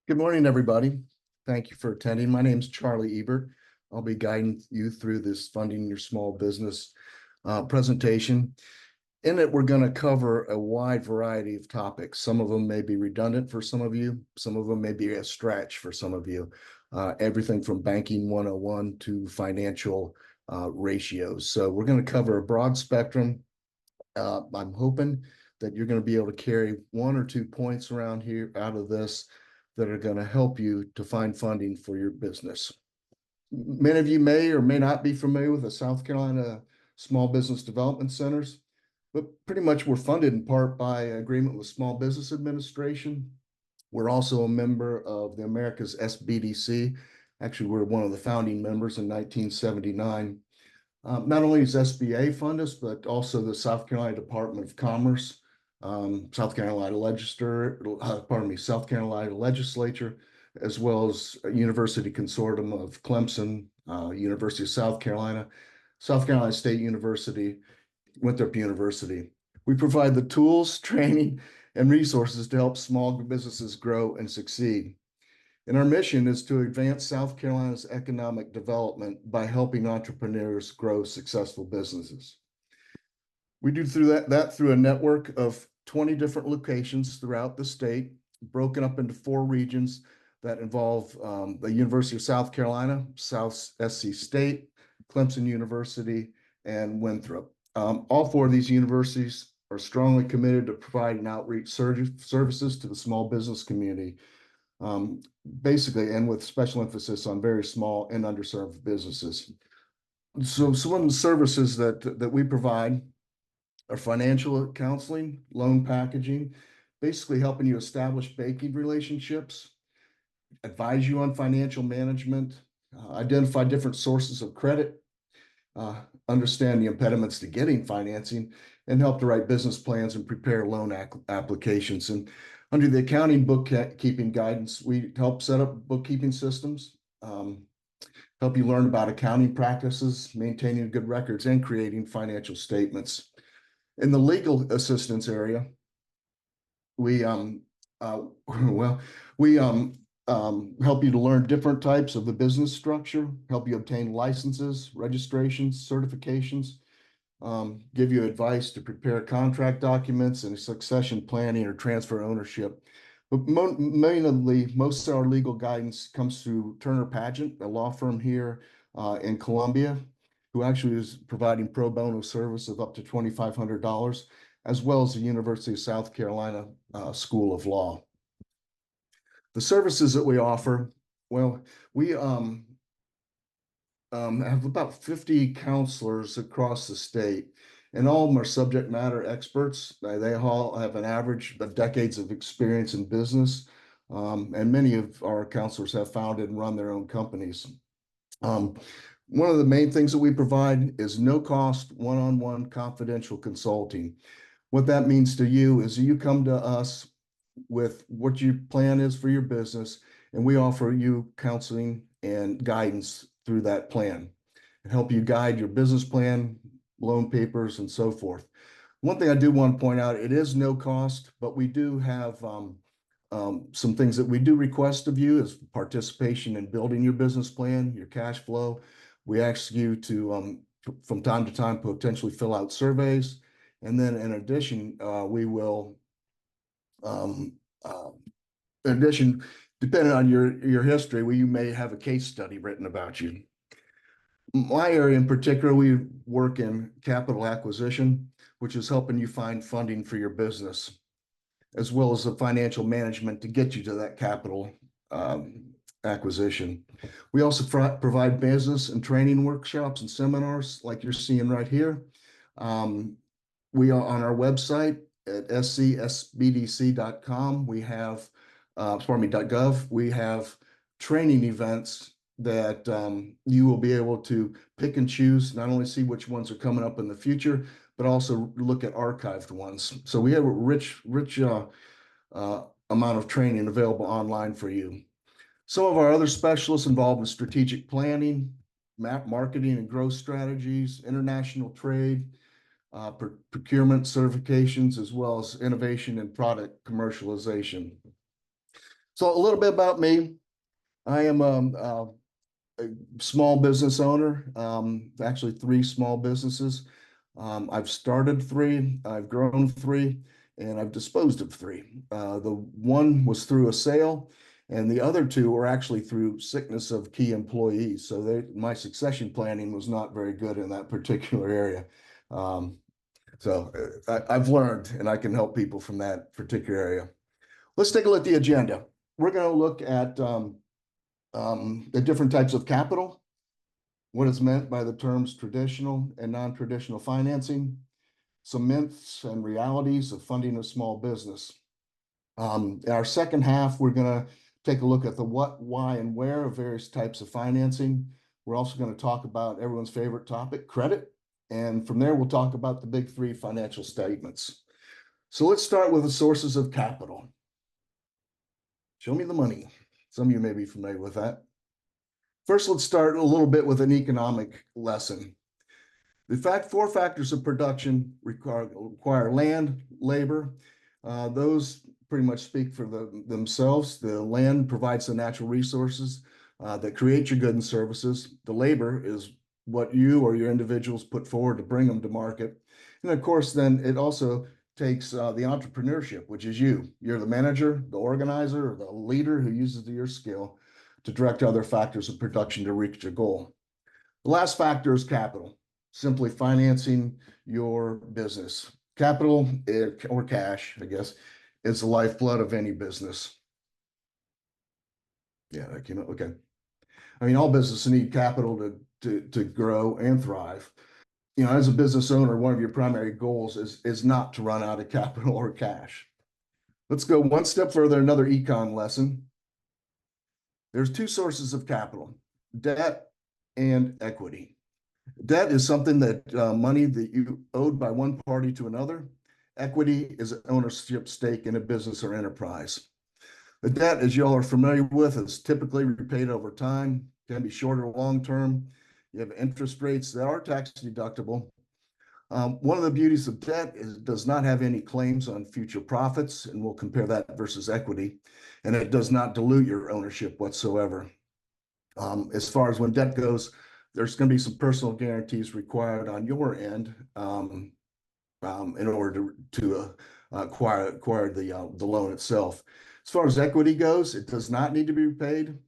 Good morning, everybody. Thank you for attending. My name is Charlie Ebert. I'll be guiding you through this Funding Your Small Business presentation. In it, we're going to cover a wide variety of topics. Some of them may be redundant for some of you. Some of them may be a stretch for some of you. Everything from banking 101 to financial ratios. So we're going to cover a broad spectrum. I'm hoping that you're going to be able to carry one or two points around here out of this that are going to help you to find funding for your business. Many of you may or may not be familiar with the South Carolina Small Business Development Centers, but pretty much we're funded in part by agreement with Small Business Administration. We're also a member of the America's SBDC. Actually, we're one of the founding members in 1979. Not only does SBA fund us, but also the South Carolina Department of Commerce, South Carolina Legislature, as well as a University Consortium of Clemson, University of South Carolina State University, Winthrop University. We provide the tools, training, and resources to help small businesses grow and succeed. And our mission is to advance South Carolina's economic development by helping entrepreneurs grow successful businesses. We do that through a network of 20 different locations throughout the state, broken up into 4 regions that involve the University of South Carolina, South SC State, Clemson University, and Winthrop. All 4 of these universities are strongly committed to providing outreach services to the small business community, basically, and with special emphasis on very small and underserved businesses. So some of the services that we provide are financial counseling, loan packaging, basically helping you establish banking relationships, advise you on financial management, identify different sources of credit, understand the impediments to getting financing, and help to write business plans and prepare loan applications. And under the accounting bookkeeping guidance, we help set up bookkeeping systems, help you learn about accounting practices, maintaining good records, and creating financial statements. In the legal assistance area, we help you to learn different types of the business structure, help you obtain licenses, registrations, certifications, give you advice to prepare contract documents and succession planning or transfer ownership. But mainly, most of our legal guidance comes through Turner Pageant, a law firm here in Columbia, who actually is providing pro bono service of up to $2,500, as well as the University of South Carolina School of Law. The services that we offer, well, we have about 50 counselors across the state, and all of them are subject matter experts. They all have an average of decades of experience in business, and many of our counselors have founded and run their own companies. One of the main things that we provide is no-cost, one-on-one confidential consulting. What that means to you is you come to us with what your plan is for your business, and we offer you counseling and guidance through that plan and help you guide your business plan, loan papers, and so forth. One thing I do want to point out, it is no cost, but we do have some things that we do request of you is participation in building your business plan, your cash flow. We ask you to, from time to time, potentially fill out surveys. And then in addition, we will, depending on your history, you may have a case study written about you. My area in particular, we work in capital acquisition, which is helping you find funding for your business, as well as the financial management to get you to that capital acquisition. We also provide business and training workshops and seminars like you're seeing right here. We are on our website at SCSBDC.com. We have, .gov. We have training events that you will be able to pick and choose, not only see which ones are coming up in the future, but also look at archived ones. So we have a rich amount of training available online for you. Some of our other specialists involved in strategic planning, marketing and growth strategies, international trade, procurement certifications, as well as innovation and product commercialization. So a little bit about me. I am a small business owner, actually three small businesses. I've started three, I've grown three, and I've disposed of three. The one was through a sale, and the other two were actually through sickness of key employees. So my succession planning was not very good in that particular area. Um, I've learned, and I can help people from that particular area. Let's take a look at the agenda. We're going to look at the different types of capital, what is meant by the terms traditional and non-traditional financing, some myths and realities of funding a small business. In our second half, we're going to take a look at the what, why, and where of various types of financing. We're also going to talk about everyone's favorite topic, credit. And from there, we'll talk about the big three financial statements. So let's start with the sources of capital. Show me the money. Some of you may be familiar with that. First, let's start a little bit with an economic lesson. The four factors of production require land, labor. Those pretty much speak for themselves. The land provides the natural resources that create your goods and services. The labor is what you or your individuals put forward to bring them to market. And of course, then it also takes the entrepreneurship, which is you. You're the manager, the organizer, or the leader who uses your skill to direct other factors of production to reach your goal. The last factor is capital, simply financing your business. Capital or cash, I guess, is the lifeblood of any business. Yeah, that came out okay. I mean, all businesses need capital to grow and thrive. You know, as a business owner, one of your primary goals is not to run out of capital or cash. Let's go one step further, another econ lesson. There's two sources of capital, debt and equity. Debt is something that money that you owed by one party to another. Equity is an ownership stake in a business or enterprise. The debt, as y'all are familiar with, is typically repaid over time, can be short or long term. You have interest rates that are tax deductible. One of the beauties of debt is it does not have any claims on future profits, and we'll compare that versus equity, and it does not dilute your ownership whatsoever. As far as when debt goes, there's going to be some personal guarantees required on your end in order to acquire the loan itself. As far as equity goes, it does not need to be repaid.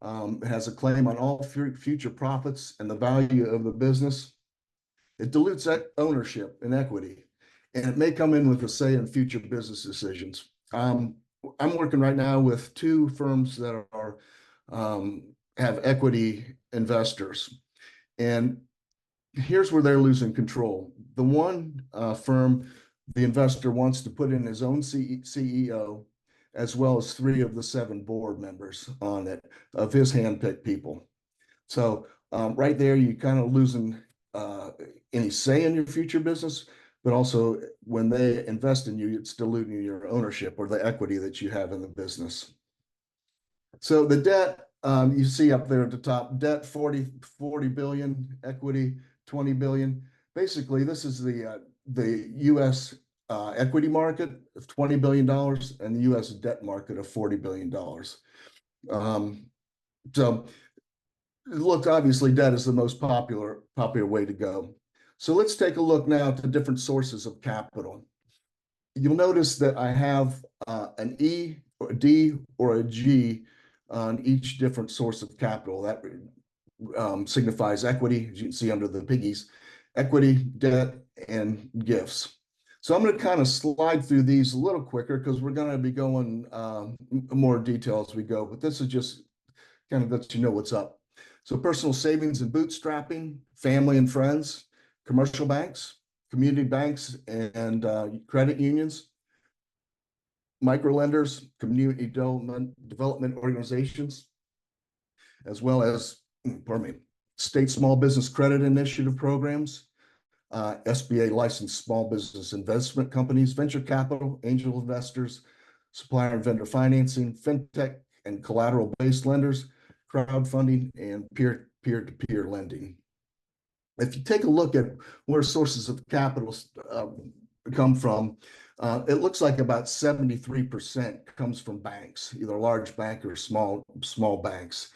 It has a claim on all future profits and the value of the business. It dilutes ownership and equity, and it may come in with a say in future business decisions. I'm working right now with two firms that are have equity investors, and here's where they're losing control. The one firm, the investor wants to put in his own CEO, as well as 3 of the 7 board members on it of his handpicked people. So right there, you kind of losing any say in your future business, but also when they invest in you, it's diluting your ownership or the equity that you have in the business. So the debt, you see up there at the top, debt 40 billion, equity 20 billion. Basically, this is the U.S. Equity market of $20 billion and the U.S. debt market of $40 billion. So look, obviously, debt is the most popular way to go. So let's take a look now at the different sources of capital. You'll notice that I have an E, or a D, or a G on each different source of capital. That signifies equity, as you can see under the piggies, equity, debt, and gifts. So I'm going to kind of slide through these a little quicker because we're going to be going more detail as we go, but this is just kind of lets you know what's up. So personal savings and bootstrapping, family and friends, commercial banks, community banks, and credit unions, microlenders, community development organizations, as well as, state small business credit initiative programs, SBA licensed small business investment companies, venture capital, angel investors, supplier and vendor financing, fintech and collateral-based lenders, crowdfunding, and peer-to-peer lending. If you take a look at where sources of capital come from, it looks like about 73% comes from banks, either large bank or small banks.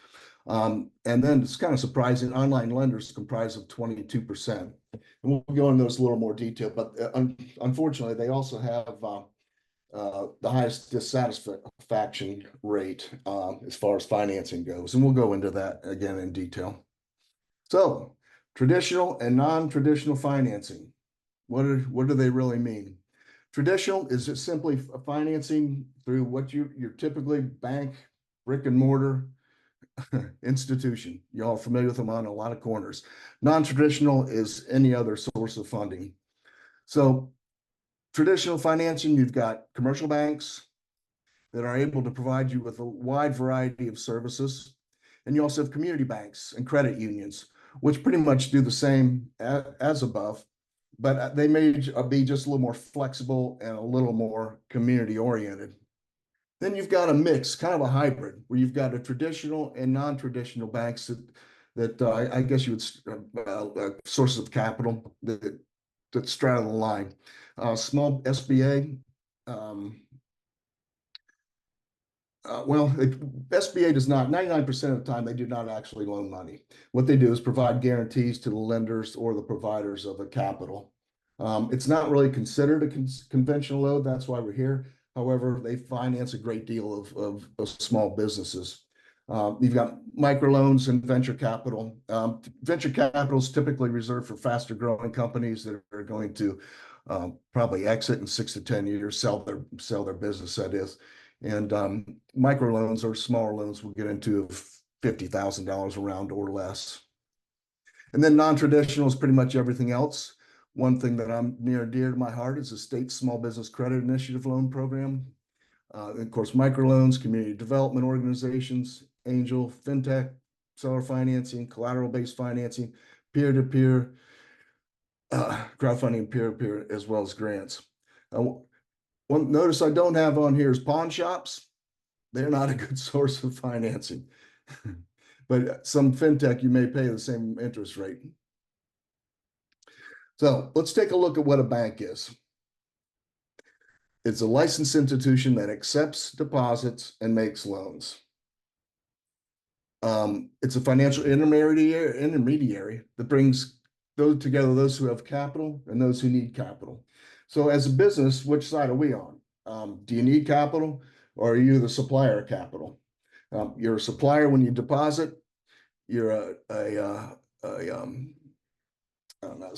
And then it's kind of surprising, online lenders comprise of 22%. And we'll go into those a little more detail, but unfortunately, they also have the highest dissatisfaction rate as far as financing goes. And we'll go into that again in detail. So traditional and non-traditional financing, what do they really mean? Traditional is just simply financing through what you're typically bank, brick and mortar institution. You're all familiar with them on a lot of corners. Non-traditional is any other source of funding. So traditional financing, you've got commercial banks that are able to provide you with a wide variety of services. And you also have community banks and credit unions, which pretty much do the same as above, but they may be just a little more flexible and a little more community oriented. Then you've got a mix, kind of a hybrid, where you've got a traditional and non-traditional banks that I guess you would sources of capital that straddle the line. Small SBA, SBA does not, 99% of the time, they do not actually loan money. What they do is provide guarantees to the lenders or the providers of the capital. It's not really considered a conventional loan. That's why we're here. However, they finance a great deal of small businesses. You've got microloans and venture capital. Venture capital is typically reserved for faster growing companies that are going to probably exit in 6 to 10 years, sell their business, that is. And microloans or smaller loans we'll get into of $50,000 around or less. And then non-traditional is pretty much everything else. One thing that I'm near and dear to my heart is the state small business credit initiative loan program. Of course, microloans, community development organizations, angel, fintech, seller financing, collateral-based financing, peer-to-peer, crowdfunding, peer-to-peer, as well as grants. One notice I don't have on here is pawn shops. They're not a good source of financing. But some fintech, you may pay the same interest rate. So let's take a look at what a bank is. It's a licensed institution that accepts deposits and makes loans. It's a financial intermediary that brings together those who have capital and those who need capital. So as a business, which side are we on? Do you need capital, or are you the supplier of capital? You're a supplier when you deposit. You're not a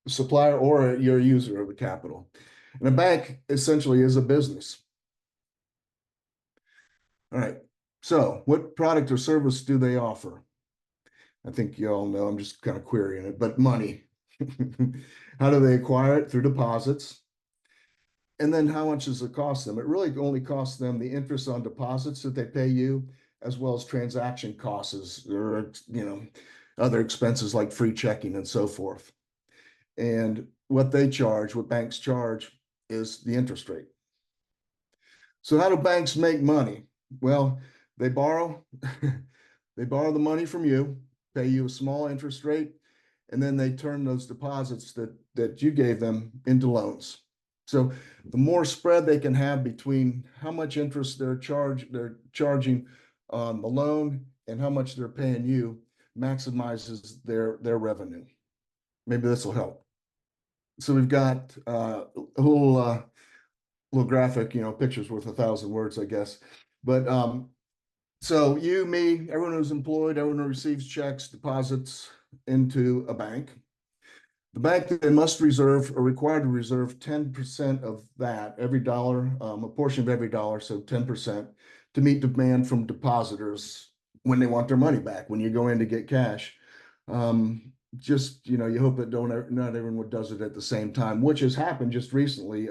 supplier, or you're a user of the capital. And a bank essentially is a business. All right. So what product or service do they offer? I think you all know, I'm just kind of querying it, but money. How do they acquire it? Through deposits. And then how much does it cost them? It really only costs them the interest on deposits that they pay you, as well as transaction costs, or other expenses like free checking and so forth. And what banks charge, is the interest rate. So how do banks make money? Well, they borrow, they borrow the money from you, pay you a small interest rate, and then they turn those deposits that you gave them into loans. So the more spread they can have between how much interest they're charging on the loan and how much they're paying you, maximizes their revenue. Maybe this will help. So we've got a little graphic, picture's worth 1,000 words, I guess. But so you, me, everyone who's employed, everyone who receives checks, deposits into a bank. The bank then must reserve, or required to reserve 10% of that, every dollar, a portion of every dollar, so 10%, to meet demand from depositors when they want their money back, when you go in to get cash. You hope that not everyone does it at the same time, which has happened just recently.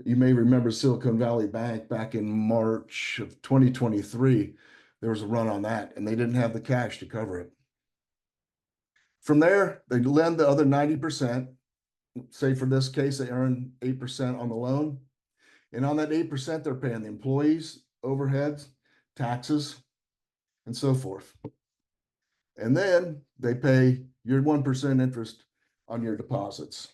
You may remember Silicon Valley Bank back in March of 2023. There was a run on that, and they didn't have the cash to cover it. From there, they lend the other 90%. Say for this case, they earn 8% on the loan. And on that 8%, they're paying the employees, overheads, taxes, and so forth. And then they pay your 1% interest on your deposits.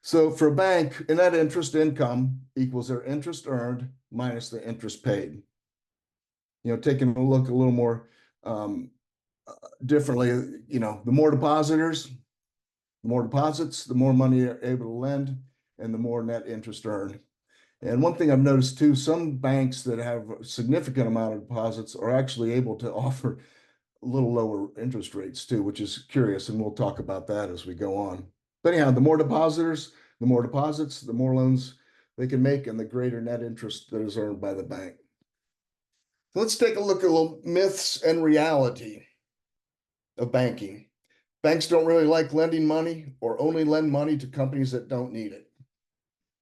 So for a bank, net interest income equals their interest earned minus the interest paid. Taking a look a little more differently, the more depositors, the more deposits, the more money you're able to lend, and the more net interest earned. And one thing I've noticed too, some banks that have a significant amount of deposits are actually able to offer a little lower interest rates too, which is curious, and we'll talk about that as we go on. But anyhow, the more depositors, the more deposits, the more loans they can make, and the greater net interest that is earned by the bank. So let's take a look at little myths and reality of banking. Banks don't really like lending money or only lend money to companies that don't need it.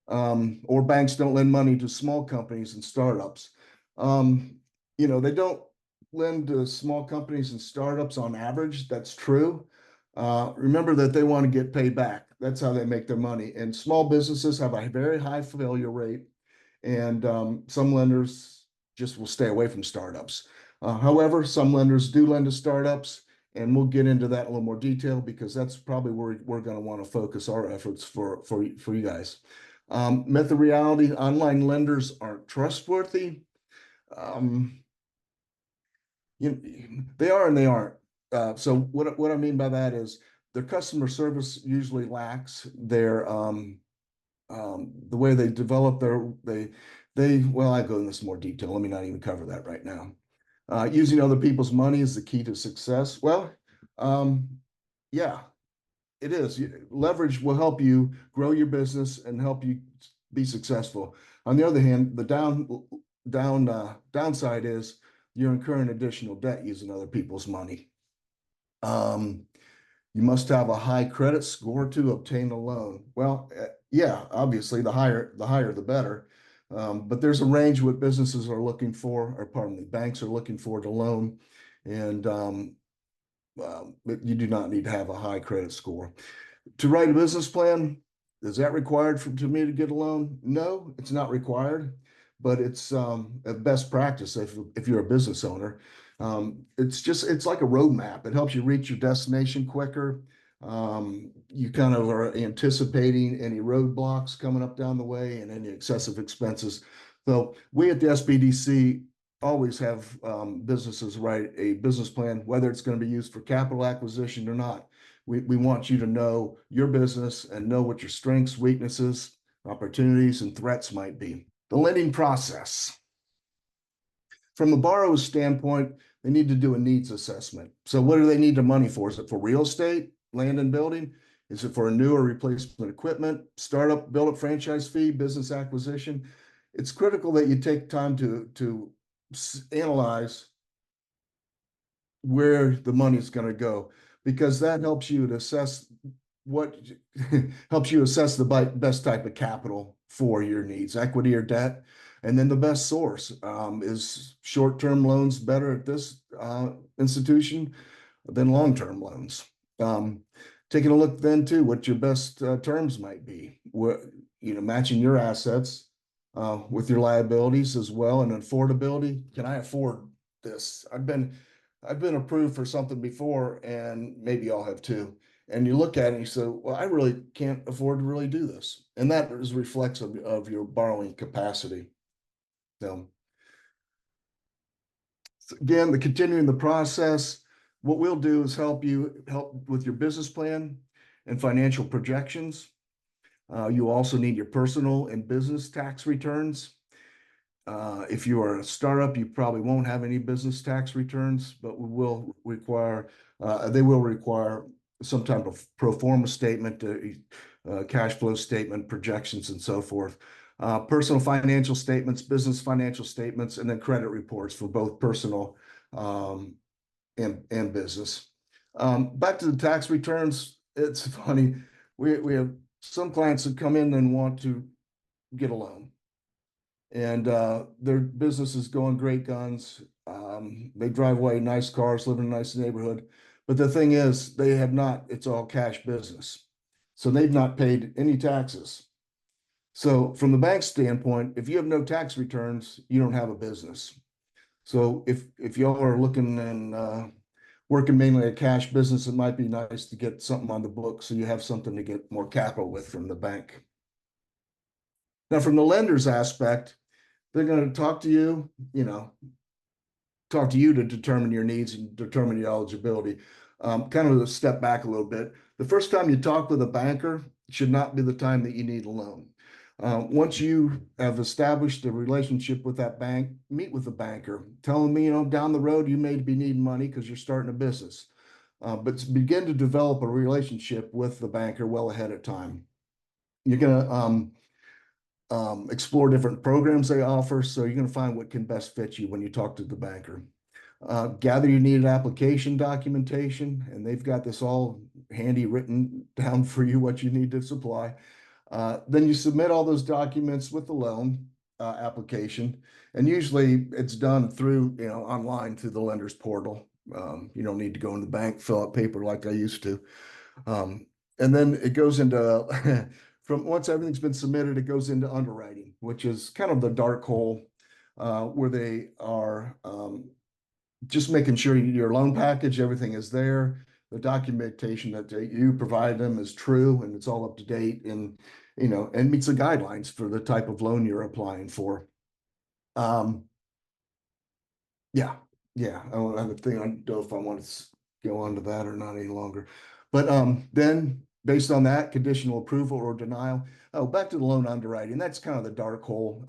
Or banks don't lend money to small companies and startups. They don't lend to small companies and startups on average. That's true. Remember that they want to get paid back. That's how they make their money. And small businesses have a very high failure rate. And some lenders just will stay away from startups. However, some lenders do lend to startups. And we'll get into that in a little more detail because that's probably where we're going to want to focus our efforts for you guys. Myth of reality, online lenders aren't trustworthy. They are and they aren't. So what I mean by that is their customer service usually lacks their the way they develop well, I go into this more detail. Let me not even cover that right now. Using other people's money is the key to success. Well, yeah, it is. Leverage will help you grow your business and help you be successful. On the other hand, the downside is you're incurring additional debt using other people's money. You must have a high credit score to obtain a loan. Well, yeah, obviously the higher the better. But there's a range what businesses are looking for, or pardon me, banks are looking for to loan, and you do not need to have a high credit score. To write a business plan, is that required to me to get a loan? No, it's not required, but it's a best practice if you're a business owner. It's like a roadmap. It helps you reach your destination quicker. You kind of are anticipating any roadblocks coming up down the way and any excessive expenses. So we at the SBDC always have businesses write a business plan, whether it's going to be used for capital acquisition or not. We want you to know your business and know what your strengths, weaknesses, opportunities, and threats might be. The lending process. From the borrower's standpoint, they need to do a needs assessment. So what do they need the money for? Is it for real estate, land and building? Is it for a new or replacement equipment, startup, build-up franchise fee, business acquisition? It's critical that you take time to analyze where the money is going to go, because that helps you to assess helps you assess the best type of capital for your needs, equity or debt. And then the best source is short-term loans better at this institution than long-term loans. Taking a look then too, what your best terms might be. Matching your assets with your liabilities as well, and affordability. Can I afford this? I've been approved for something before, and maybe y'all have too. And you look at it and you say, well, I really can't afford to really do this. And that is reflexive of your borrowing capacity. So again, continuing the process, what we'll do is help with your business plan and financial projections. You also need your personal and business tax returns. If you are a startup, you probably won't have any business tax returns, but they will require some type of pro forma statement, cash flow statement, projections, and so forth. Personal financial statements, business financial statements, and then credit reports for both personal and business. Back to the tax returns, it's funny. We have some clients that come in and want to get a loan, and their business is going great guns. They drive away nice cars, live in a nice neighborhood. But the thing is, it's all cash business. So they've not paid any taxes. So from the bank's standpoint, if you have no tax returns, you don't have a business. So if y'all are looking and working mainly a cash business, it might be nice to get something on the book so you have something to get more capital with from the bank. Now, from the lender's aspect, they're going to talk to you, talk to you to determine your needs and determine your eligibility. Kind of a step back a little bit. The first time you talk with a banker should not be the time that you need a loan. Once you have established a relationship with that bank, meet with the banker. Tell them, down the road you may be needing money because you're starting a business. But begin to develop a relationship with the banker well ahead of time. You're going to explore different programs they offer, so you're going to find what can best fit you when you talk to the banker. Gather your needed application documentation, and they've got this all handy written down for you, what you need to supply. Then you submit all those documents with the loan application, and usually it's done through, online through the lender's portal. You don't need to go in the bank, fill out paper like I used to. And then it goes into, from once everything's been submitted, it goes into underwriting, which is kind of the dark hole where they are just making sure your loan package, everything is there. The documentation that you provide them is true and it's all up to date and, and meets the guidelines for the type of loan you're applying for. Yeah. I don't have a thing. I don't know if I want to go on to that or not any longer. But then based on that, conditional approval or denial. Oh, back to the loan underwriting. That's kind of the dark hole.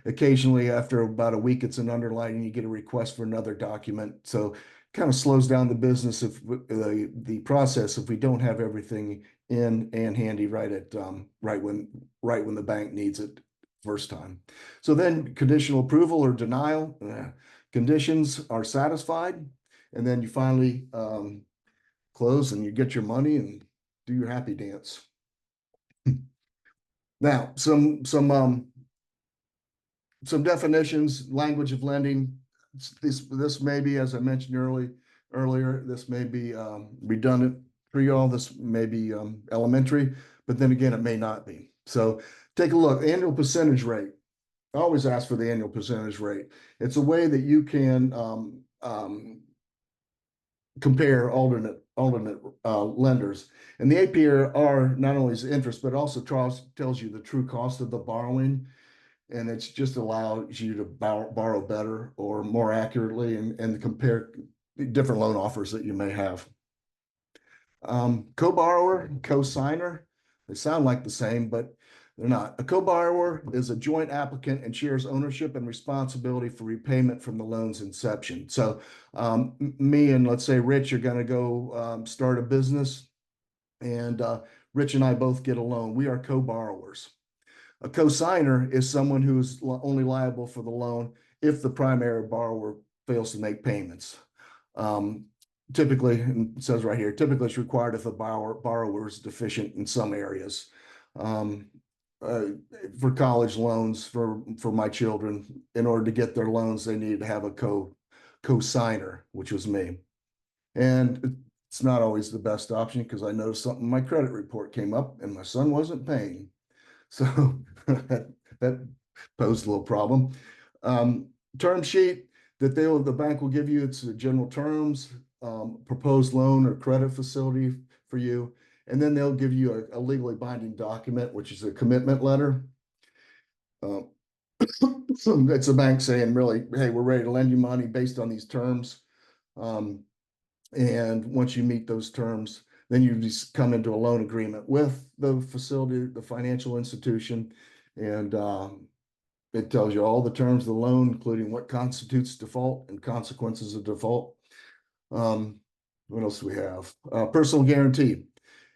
Occasionally, after about a week, it's an underwriting, you get a request for another document. So kind of slows down the business of the process if we don't have everything in and handy right at right when the bank needs it first time. So then conditional approval or denial. Conditions are satisfied, and then you finally close and you get your money and do your happy dance. Now, some definitions, language of lending. This may be, as I mentioned earlier, this may be redundant for y'all. This may be elementary, but then again, it may not be. So take a look. Annual percentage rate. I always ask for the annual percentage rate. It's a way that you can compare alternate lenders. And the APR not only is interest, but also tells you the true cost of the borrowing. And it's just allows you to borrow better or more accurately and compare different loan offers that you may have. Co-borrower, co-signer, they sound like the same, but they're not. A co-borrower is a joint applicant and shares ownership and responsibility for repayment from the loan's inception. So me and let's say Rich are going to go start a business, and Rich and I both get a loan. We are co-borrowers. A co-signer is someone who is only liable for the loan if the primary borrower fails to make payments. Typically, and it says right here, typically it's required if the borrower is deficient in some areas. For college loans for my children, in order to get their loans, they needed to have a co-signer, which was me. And it's not always the best option because I noticed something in my credit report came up and my son wasn't paying. So that posed a little problem. Term sheet that the bank will give you, it's the general terms, proposed loan or credit facility for you. And then they'll give you a legally binding document, which is a commitment letter. It's a bank saying, really, hey, we're ready to lend you money based on these terms. And once you meet those terms, then you just come into a loan agreement with the facility, the financial institution, and it tells you all the terms of the loan, including what constitutes default and consequences of default. What else do we have? Personal guarantee.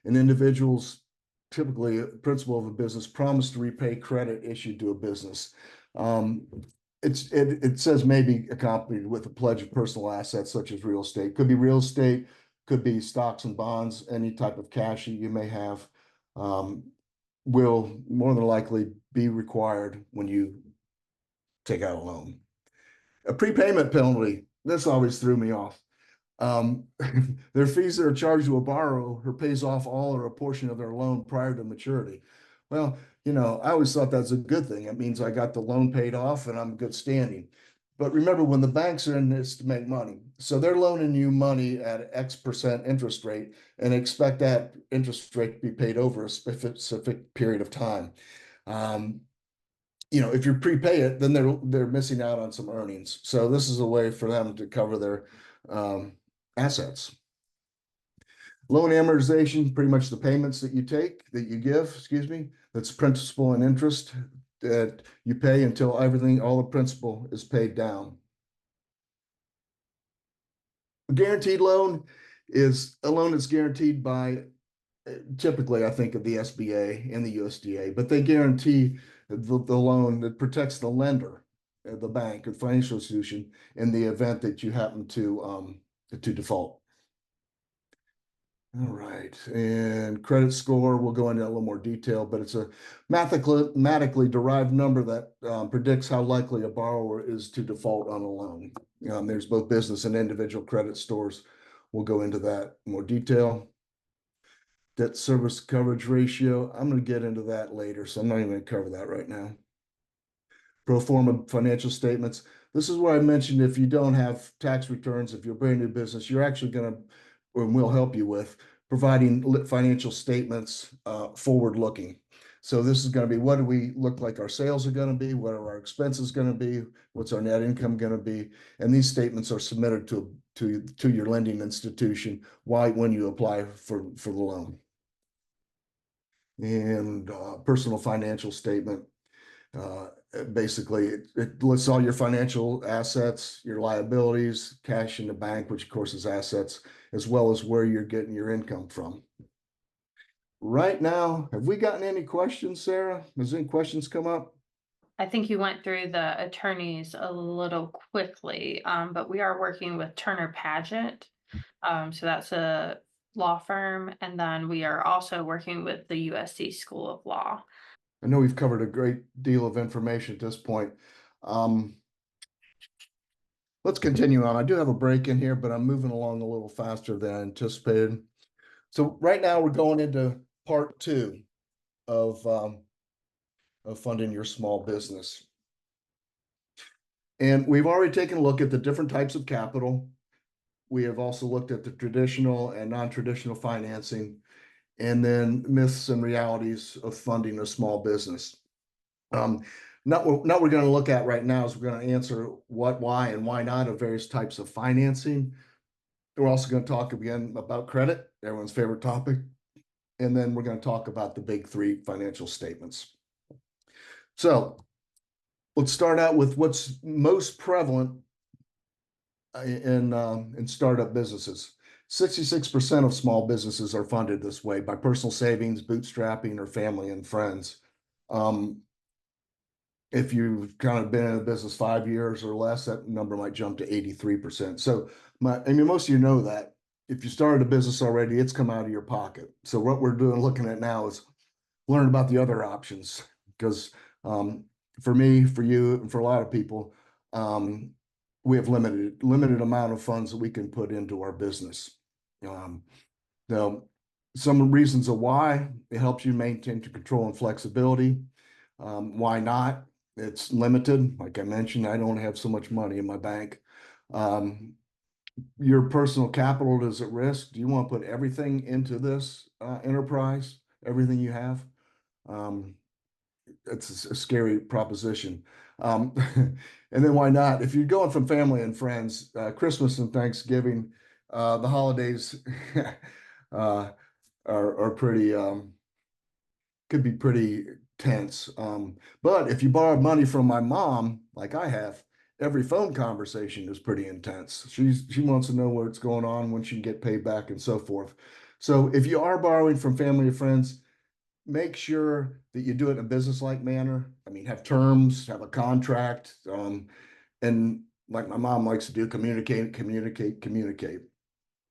An individual's typically a principal of a business promise to repay credit issued to a business. It says may be accompanied with a pledge of personal assets such as real estate. Could be real estate, could be stocks and bonds, any type of cash you may have will more than likely be required when you take out a loan. A prepayment penalty, this always threw me off. Their fees that are charged to a borrower who pays off all or a portion of their loan prior to maturity. Well, I always thought that's a good thing. It means I got the loan paid off and I'm good standing. But remember, when the banks are in this to make money, so they're loaning you money at X% interest rate and expect that interest rate to be paid over a specific period of time. If you prepay it, then they're missing out on some earnings. So this is a way for them to cover their assets. Loan amortization, pretty much the payments that you give, that's principal and interest that you pay until all the principal is paid down. A guaranteed loan is a loan that's guaranteed by, typically, I think of the SBA and the USDA, but they guarantee the loan that protects the lender, the bank or financial institution, in the event that you happen to default. All right, and credit score, we'll go into a little more detail, but it's a mathematically derived number that predicts how likely a borrower is to default on a loan. There's both business and individual credit scores. We'll go into that in more detail. Debt service coverage ratio, I'm going to get into that later, so I'm not even going to cover that right now. Pro forma financial statements. This is where I mentioned if you don't have tax returns, if you're a brand new business, you're actually going to, and we'll help you with providing financial statements forward looking. So this is going to be, what do we look like our sales are going to be? What are our expenses going to be? What's our net income going to be? And these statements are submitted to your lending institution when you apply for the loan. And personal financial statement. Basically, it lists all your financial assets, your liabilities, cash in the bank, which of course is assets, as well as where you're getting your income from. Right now, have we gotten any questions, Sarah? Has any questions come up? I think you went through the attorneys a little quickly, but we are working with Turner Paget. So that's a law firm. And then we are also working with the USC School of Law. I know we've covered a great deal of information at this point. Let's continue on. I do have a break in here, but I'm moving along a little faster than I anticipated. So right now we're going into part 2 of funding your small business. And we've already taken a look at the different types of capital. We have also looked at the traditional and non-traditional financing, and then myths and realities of funding a small business. What we're going to look at right now is we're going to answer what, why, and why not of various types of financing. We're also going to talk again about credit, everyone's favorite topic. And then we're going to talk about the big 3 financial statements. So let's start out with what's most prevalent in startup businesses. 66% of small businesses are funded this way by personal savings, bootstrapping, or family and friends. If you've kind of been in a business 5 years or less, that number might jump to 83%. So most of you know that if you started a business already, it's come out of your pocket. So what we're looking at now is learn about the other options, because for me, for you, and for a lot of people, we have limited amount of funds that we can put into our business. Now, some reasons of why: it helps you maintain control and flexibility. Why not? It's limited. Like I mentioned, I don't have so much money in my bank. Your personal capital is at risk. Do you want to put everything into this enterprise, everything you have? It's a scary proposition. And then why not? If you're going from family and friends, Christmas and Thanksgiving, the holidays are pretty, could be pretty tense. But if you borrow money from my mom, like I have, every phone conversation is pretty intense. She wants to know what's going on, when she can get paid back, and so forth. So if you are borrowing from family or friends, make sure that you do it in a business-like manner. I mean, have terms, have a contract, and like my mom likes to do, communicate.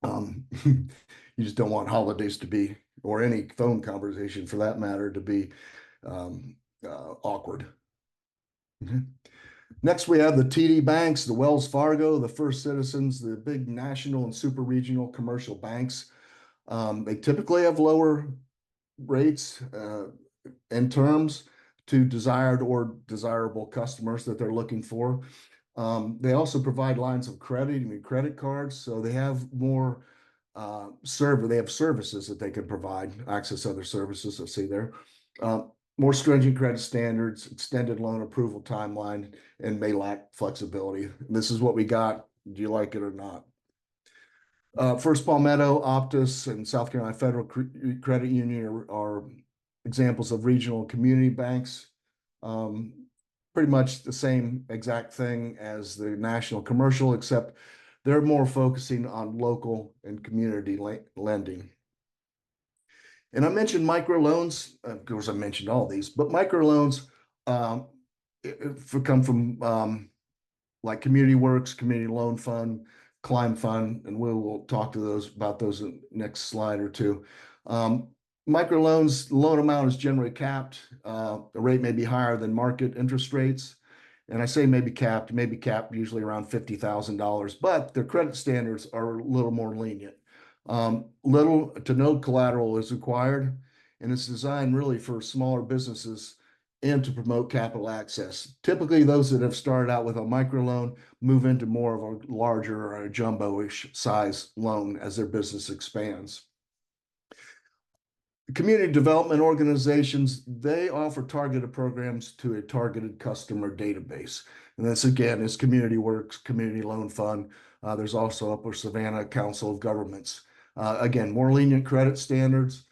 You just don't want holidays to be, or any phone conversation for that matter, to be awkward. Next, we have the TD banks, the Wells Fargo, the First Citizens, the big national and super regional commercial banks. They typically have lower rates and terms to desired or desirable customers that they're looking for. They also provide lines of credit, I mean, credit cards, so they have more they have services that they can provide, access other services, I see there. More stringent credit standards, extended loan approval timeline, and may lack flexibility. This is what we got. Do you like it or not? First Palmetto, Optus, and South Carolina Federal Credit Union are examples of regional community banks. Pretty much the same exact thing as the national commercial, except they're more focusing on local and community lending. And I mentioned microloans. Of course, I mentioned all these, but microloans come from like Community Works, Community Loan Fund, Climb Fund, and we'll talk to those about those in the next slide or two. Microloans, the loan amount is generally capped. The rate may be higher than market interest rates. And I say maybe capped usually around $50,000, but their credit standards are a little more lenient. Little to no collateral is required, and it's designed really for smaller businesses and to promote capital access. Typically, those that have started out with a microloan move into more of a larger or a jumbo-ish size loan as their business expands. Community development organizations, they offer targeted programs to a targeted customer database. And this again is Community Works, Community Loan Fund. There's also Upper Savannah Council of Governments. Again, more lenient credit standards.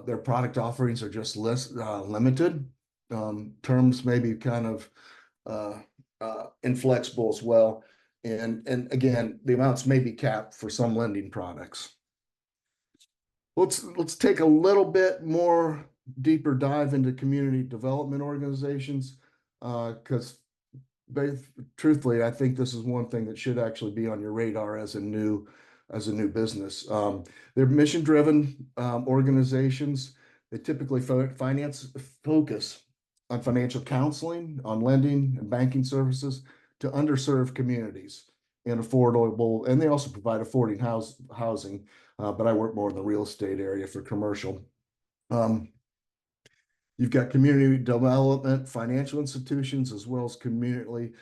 Their product offerings are just less limited. Terms may be kind of inflexible as well. And again, the amounts may be capped for some lending products. Let's take a little bit more deeper dive into community development organizations, because truthfully, I think this is one thing that should actually be on your radar as a new business. They're mission-driven organizations. They typically focus on financial counseling, on lending and banking services to underserved communities and affordable, and they also provide affording housing. But I work more in the real estate area for commercial. You've got community development, financial institutions, as well as community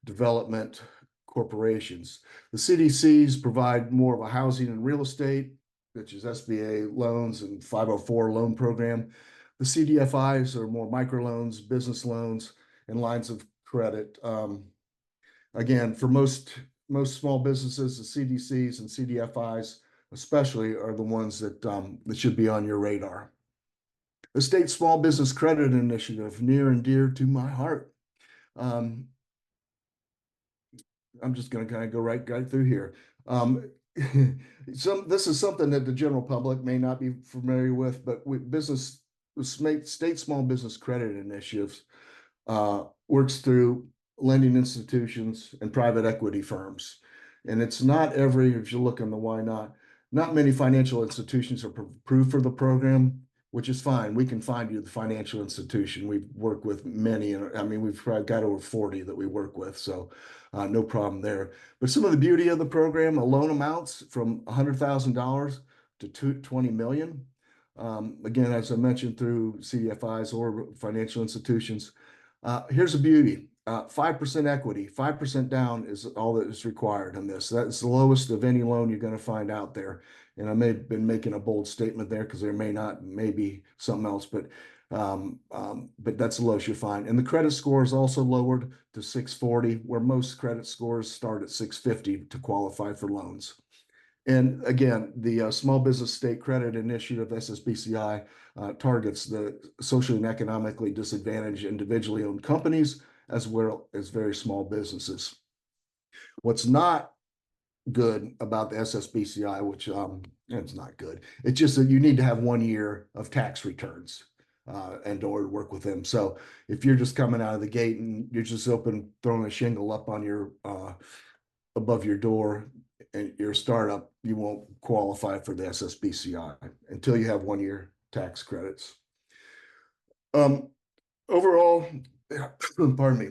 development corporations. The CDCs provide more of a housing and real estate, which is SBA loans and 504 loan program. The CDFIs are more microloans, business loans, and lines of credit. Again, for most small businesses, the CDCs and CDFIs especially are the ones that should be on your radar. The State Small Business Credit Initiative, near and dear to my heart. I'm just going to kind of go right through here. This is something that the general public may not be familiar with, but State Small Business Credit Initiatives works through lending institutions and private equity firms. And it's not if you look on the why not many financial institutions are approved for the program, which is fine. We can find you the financial institution. We've worked with many, and I mean, we've got over 40 that we work with, so no problem there. But some of the beauty of the program, loan amounts from $100,000 to $20 million. Again, as I mentioned, through CDFIs or financial institutions. Here's the beauty. 5% equity, 5% down is all that is required on this. That's the lowest of any loan you're going to find out there. And I may have been making a bold statement there because there may be something else, but that's the lowest you find. And the credit score is also lowered to 640, where most credit scores start at 650 to qualify for loans. And again, the Small Business State Credit Initiative, SSBCI, targets the socially and economically disadvantaged individually owned companies, as well as very small businesses. What's not good about the SSBCI, which it's not good, it's just that you need to have 1 year of tax returns in order to work with them. So if you're just coming out of the gate and you're just throwing a shingle up on your above your door and you're a startup, you won't qualify for the SSBCI until you have 1 year tax credits. Overall, pardon me.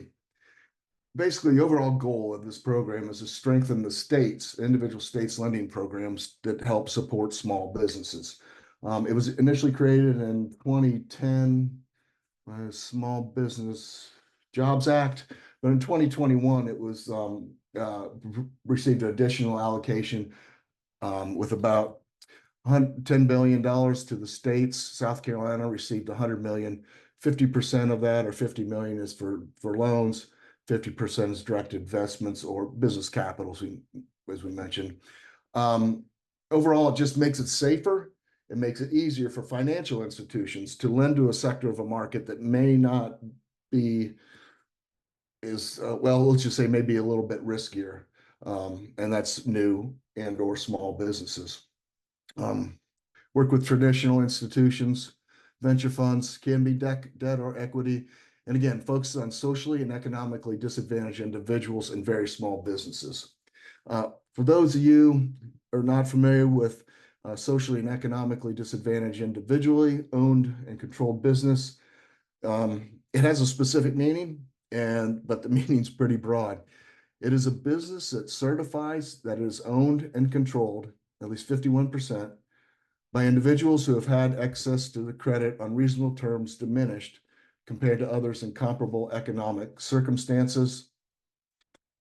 Basically, the overall goal of this program is to strengthen the individual states' lending programs that help support small businesses. It was initially created in 2010, Small Business Jobs Act. But in 2021, it was received an additional allocation with about $10 billion to the states. South Carolina received 100 million. 50% of that, or 50 million, is for loans. 50% is direct investments or business capital, as we mentioned. Overall, it just makes it safer. It makes it easier for financial institutions to lend to a sector of a market that may not be well, let's just say maybe a little bit riskier. And that's new and or small businesses. Work with traditional institutions. Venture funds can be debt or equity. And again, focus on socially and economically disadvantaged individuals and very small businesses. For those of you who are not familiar with socially and economically disadvantaged individually owned and controlled business, it has a specific meaning, but the meaning's pretty broad. It is a business that certifies that it is owned and controlled, at least 51%, by individuals who have had access to the credit on reasonable terms diminished compared to others in comparable economic circumstances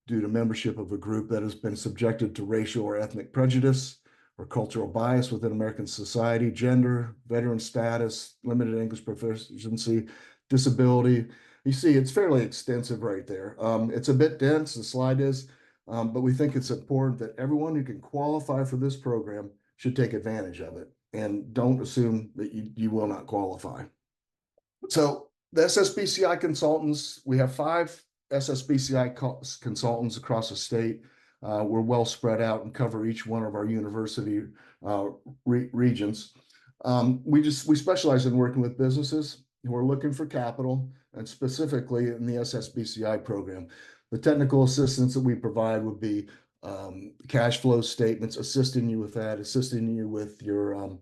due to membership of a group that has been subjected to racial or ethnic prejudice or cultural bias within American society, gender, veteran status, limited English proficiency, disability. You see, it's fairly extensive right there. It's a bit dense, the slide is, but we think it's important that everyone who can qualify for this program should take advantage of it, and don't assume that you will not qualify. So the SSBCI consultants, we have 5 SSBCI consultants across the state. We're well spread out and cover each one of our university regions. We specialize in working with businesses who are looking for capital, and specifically in the SSBCI program. The technical assistance that we provide would be cash flow statements, assisting you with that, assisting you with your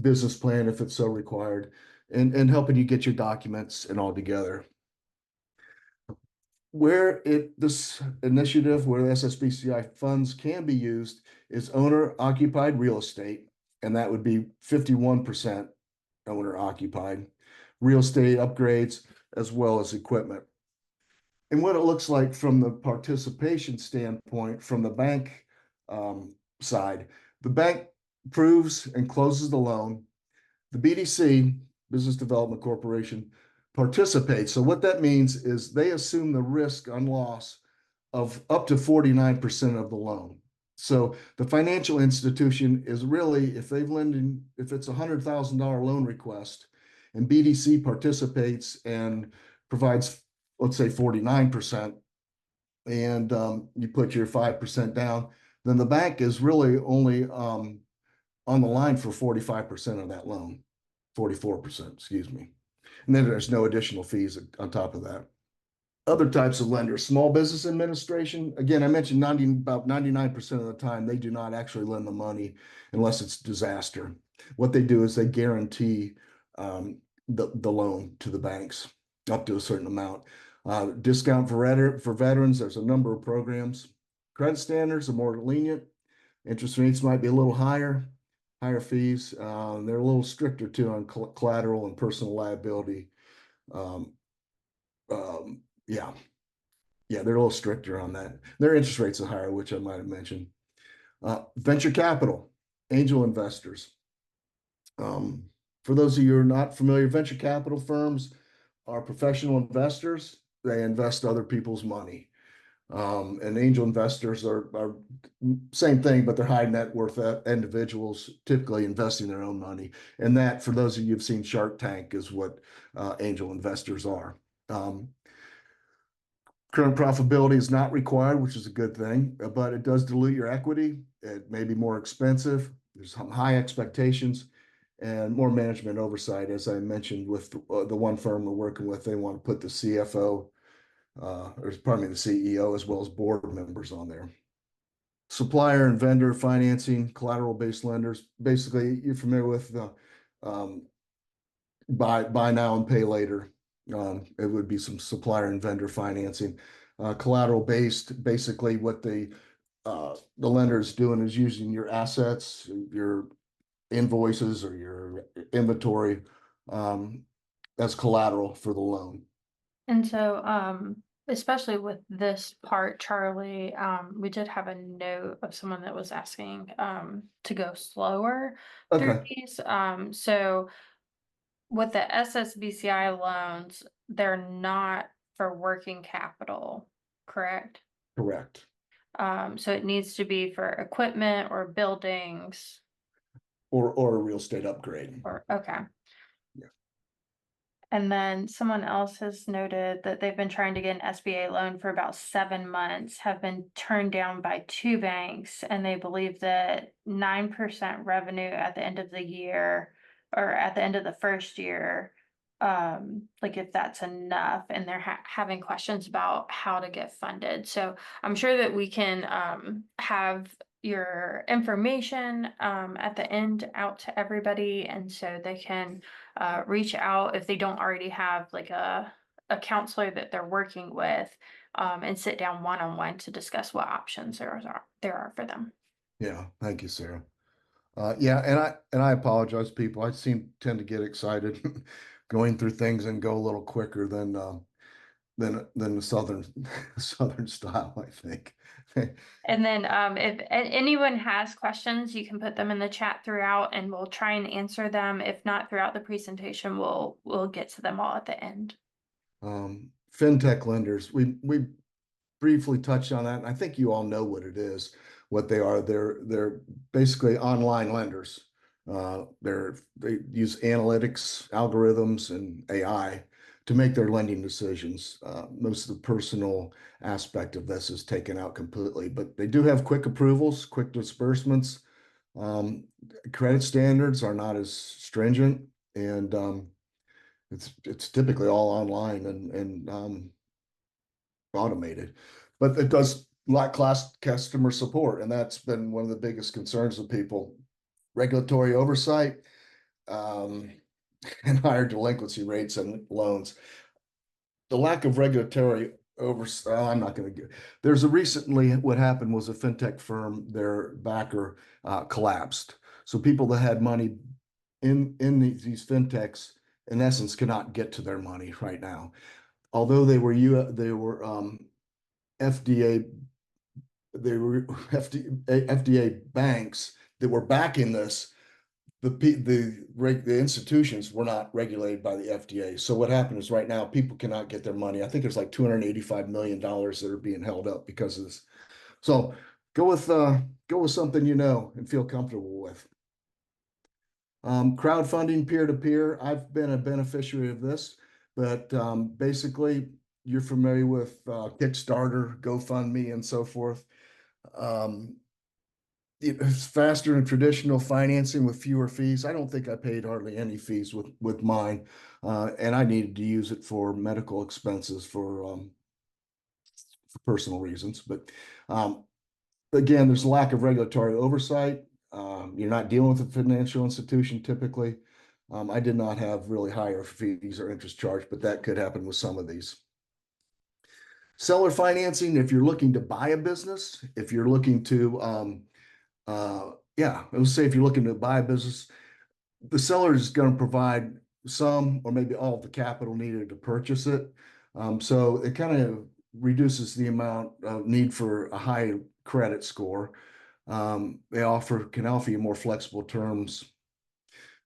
business plan if it's so required, and helping you get your documents and all together. Where this initiative, where the SSBCI funds can be used, is owner-occupied real estate, and that would be 51% owner-occupied, real estate upgrades, as well as equipment. And what it looks like from the participation standpoint, from the bank side, the bank approves and closes the loan. The BDC, Business Development Corporation, participates. So what that means is they assume the risk on loss of up to 49% of the loan. So the financial institution is really, if it's a $100,000 loan request and BDC participates and provides, let's say 49%, and you put your 5% down, then the bank is really only on the line for 45% of that loan, 44%, excuse me. And then there's no additional fees on top of that. Other types of lenders, small business administration. Again, I mentioned about 99% of the time, they do not actually lend the money unless it's disaster. What they do is they guarantee the loan to the banks up to a certain amount. Discount for veterans, there's a number of programs. Credit standards are more lenient. Interest rates might be a little higher fees. They're a little stricter too on collateral and personal liability. Yeah, they're a little stricter on that. Their interest rates are higher, which I might have mentioned. Venture capital, angel investors. For those of you who are not familiar, venture capital firms are professional investors. They invest other people's money. And angel investors are same thing, but they're high net worth individuals typically investing their own money. And that, for those of you who've seen Shark Tank, is what angel investors are. Current profitability is not required, which is a good thing, but it does dilute your equity. It may be more expensive. There's some high expectations and more management oversight. As I mentioned, with the one firm we're working with, they want to put the CFO, or pardon me, the CEO, as well as board members on there. Supplier and vendor financing, collateral-based lenders. Basically, you're familiar with the buy now and pay later. It would be some supplier and vendor financing. Collateral-based, basically what the lender is doing is using your assets, your invoices, or your inventory as collateral for the loan. And so especially with this part, Charlie, we did have a note of someone that was asking to go slower through Okay, these. So with the SSBCI loans, they're not for working capital, correct? correct. So it needs to be for equipment or buildings Or a real estate upgrade. or okay. Yeah. And then someone else has noted that they've been trying to get an SBA loan for about 7 months, have been turned down by 2 banks, and they believe that 9% revenue at the end of the year or at the end of the first year, like if that's enough, and they're having questions about how to get funded. So I'm sure that we can have your information at the end out to everybody, and so they can reach out if they don't already have like a counselor that they're working with, and sit down one-on-one to discuss what options there are for them. Yeah, thank you, Sarah. Yeah, and I apologize, people. I tend to get excited going through things and go a little quicker than the southern southern style, I think. And then if anyone has questions, you can put them in the chat throughout, and we'll try and answer them. If not throughout the presentation, we'll get to them all at the end. Fintech lenders, we briefly touched on that, and I think you all know what it is, what they are. They're basically online lenders. They use analytics, algorithms, and AI to make their lending decisions. Most of the personal aspect of this is taken out completely, but they do have quick approvals, quick disbursements. Um, Credit standards are not as stringent, and it's typically all online and automated, but it does lack class customer support, and that's been one of the biggest concerns of people. Regulatory oversight, um, and higher delinquency rates and loans. The lack of regulatory oversight. Oh, I'm not going to get. There's a recently what happened was a fintech firm, their backer collapsed. So people that had money in these fintechs, in essence, cannot get to their money right now. Although they were FDA, they were FDA banks that were backing this. The institutions were not regulated by the FDA. So what happened is right now people cannot get their money. I think there's like $285 million that are being held up because of this. So go with something you know and feel comfortable with. Crowdfunding peer-to-peer. I've been a beneficiary of this, but basically you're familiar with Kickstarter, GoFundMe, and so forth. It's faster than traditional financing with fewer fees. I don't think I paid hardly any fees with mine, and I needed to use it for medical expenses for personal reasons. But again, there's a lack of regulatory oversight. You're not dealing with a financial institution typically. I did not have really higher fees or interest charged, but that could happen with some of these. Seller financing, if you're looking to buy a business, if you're looking to, yeah, let's say if you're looking to buy a business, the seller is going to provide some or maybe all of the capital needed to purchase it. So it kind of reduces the amount of need for a high credit score. They can offer you more flexible terms,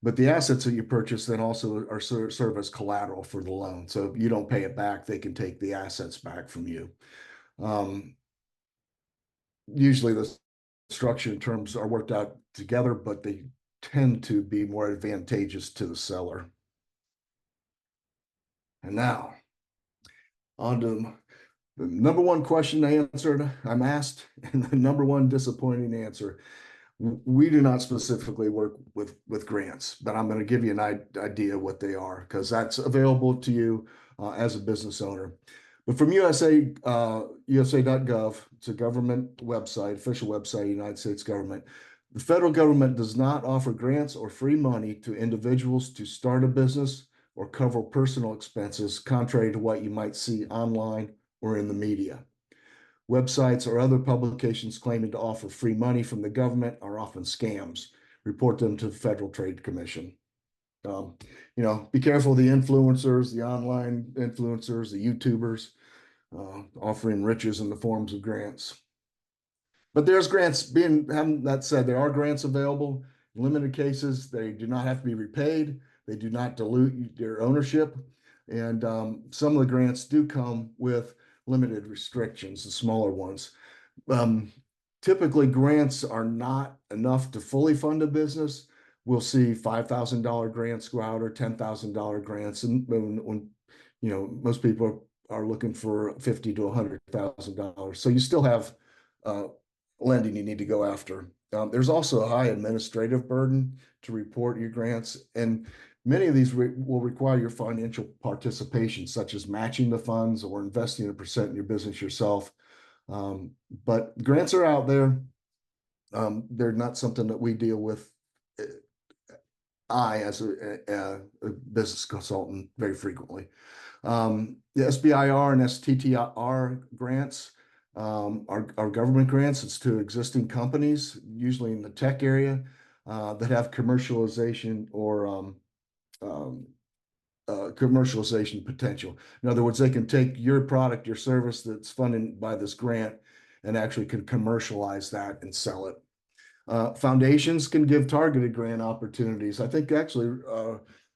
but the assets that you purchase then also are serve as collateral for the loan. So if you don't pay it back, they can take the assets back from you. Usually the structure and terms are worked out together, but they tend to be more advantageous to the seller. And now on to the number one question I'm asked, and the number one disappointing answer. We do not specifically work with grants, but I'm going to give you an idea what they are because that's available to you as a business owner. But from USA.gov, it's a government website, official website, United States government. The federal government does not offer grants or free money to individuals to start a business or cover personal expenses, contrary to what you might see online or in the media. Websites or other publications claiming to offer free money from the government are often scams. Report them to the Federal Trade Commission. Be careful of the influencers, the online influencers, the YouTubers. offering riches in the forms of grants. But there's grants having that said, there are grants available in limited cases. They do not have to be repaid. They do not dilute your ownership. And some of the grants do come with limited restrictions, the smaller ones. Typically, grants are not enough to fully fund a business. We'll see $5,000 grants go out or $10,000 grants. And when most people are looking for $50,000 to $100,000. So you still have lending you need to go after. There's also a high administrative burden to report your grants, and many of these will require your financial participation, such as matching the funds or investing a percent in your business yourself. But grants are out there. They're not something that we deal with. As a business consultant, very frequently. The SBIR and STTR grants are government grants. It's to existing companies, usually in the tech area, that have commercialization or commercialization potential. In other words, they can take your product, your service that's funded by this grant, and actually can commercialize that and sell it. Foundations can give targeted grant opportunities. I think actually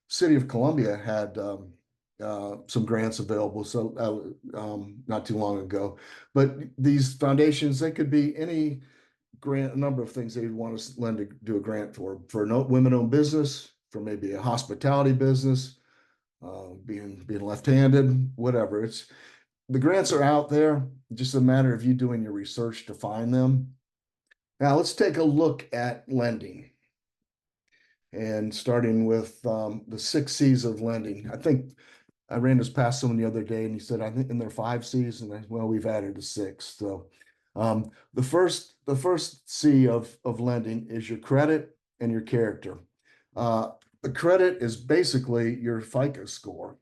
City of Columbia had some grants available, so not too long ago. But these foundations, they could be any grant, a number of things they'd want to lend to do a grant for a women-owned business, for maybe a hospitality business, being left-handed, whatever. The grants are out there, just a matter of you doing your research to find them. Now let's take a look at lending, and starting with the 6 C's of lending. I think I ran this past someone the other day, and he said, I think in there are 5 C's, and well, we've added a 6th. So the first C of lending is your credit and your character. The credit is basically your FICO score.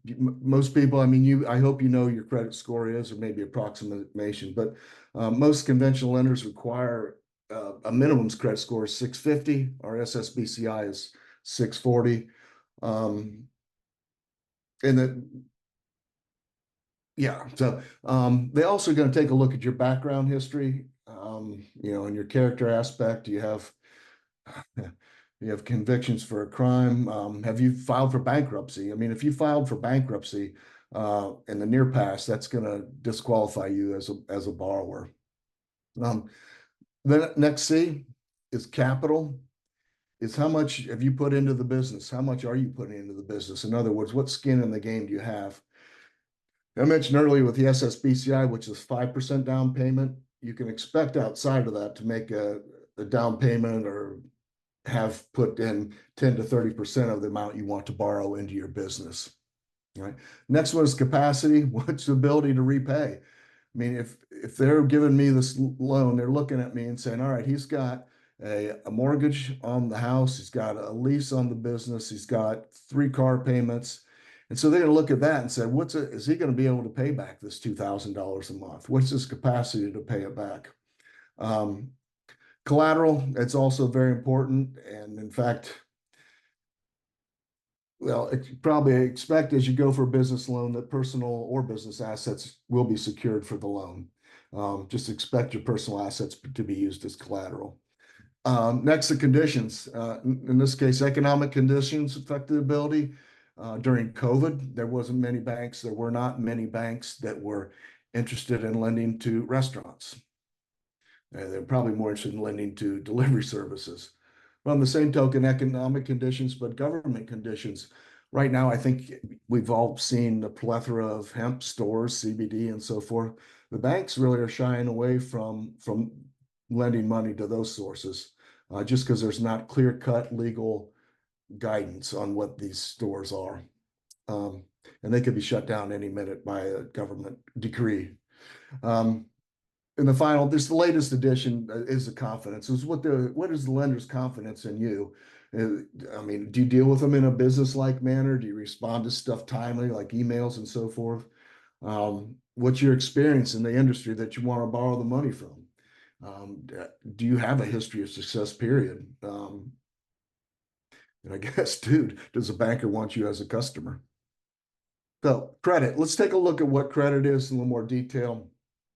Most people, I hope you know your credit score is, or maybe approximation, but most conventional lenders require a minimum credit score of 650. Our SSBCI is 640. So they also going to take a look at your background history, and your character aspect. Do you have convictions for a crime? Have you filed for bankruptcy? If you filed for bankruptcy in the near past, that's going to disqualify you as a borrower. The next C is capital. Is how much have you put into the business? How much are you putting into the business? In other words, what skin in the game do you have? I mentioned earlier with the SSBCI, which is 5% down payment, you can expect outside of that to make a down payment or have put in 10 to 30% of the amount you want to borrow into your business. Right. Next one is capacity. What's the ability to repay? If they're giving me this loan, they're looking at me and saying, all right, he's got a mortgage on the house, he's got a lease on the business, he's got 3 car payments. And so they're going to look at that and say, is he going to be able to pay back this $2,000 a month? What's his capacity to pay it back? Collateral, it's also very important. And in fact, probably expect as you go for a business loan that personal or business assets will be secured for the loan. Just expect your personal assets to be used as collateral. Next, the conditions. In this case, economic conditions affect the ability. During COVID, there were not many banks that were interested in lending to restaurants. They're probably more interested in lending to delivery services. But on the same token, economic conditions, but government conditions. Right now, I think we've all seen the plethora of hemp stores, CBD, and so forth. The banks really are shying away from lending money to those sources, just because there's not clear-cut legal guidance on what these stores are. And they could be shut down any minute by a government decree. And the latest addition is the confidence. What is the lender's confidence in you? Do you deal with them in a business-like manner? Do you respond to stuff timely, like emails and so forth? What's your experience in the industry that you want to borrow the money from? Do you have a history of success, period? And I guess, dude, does a banker want you as a customer? So credit, let's take a look at what credit is in a little more detail.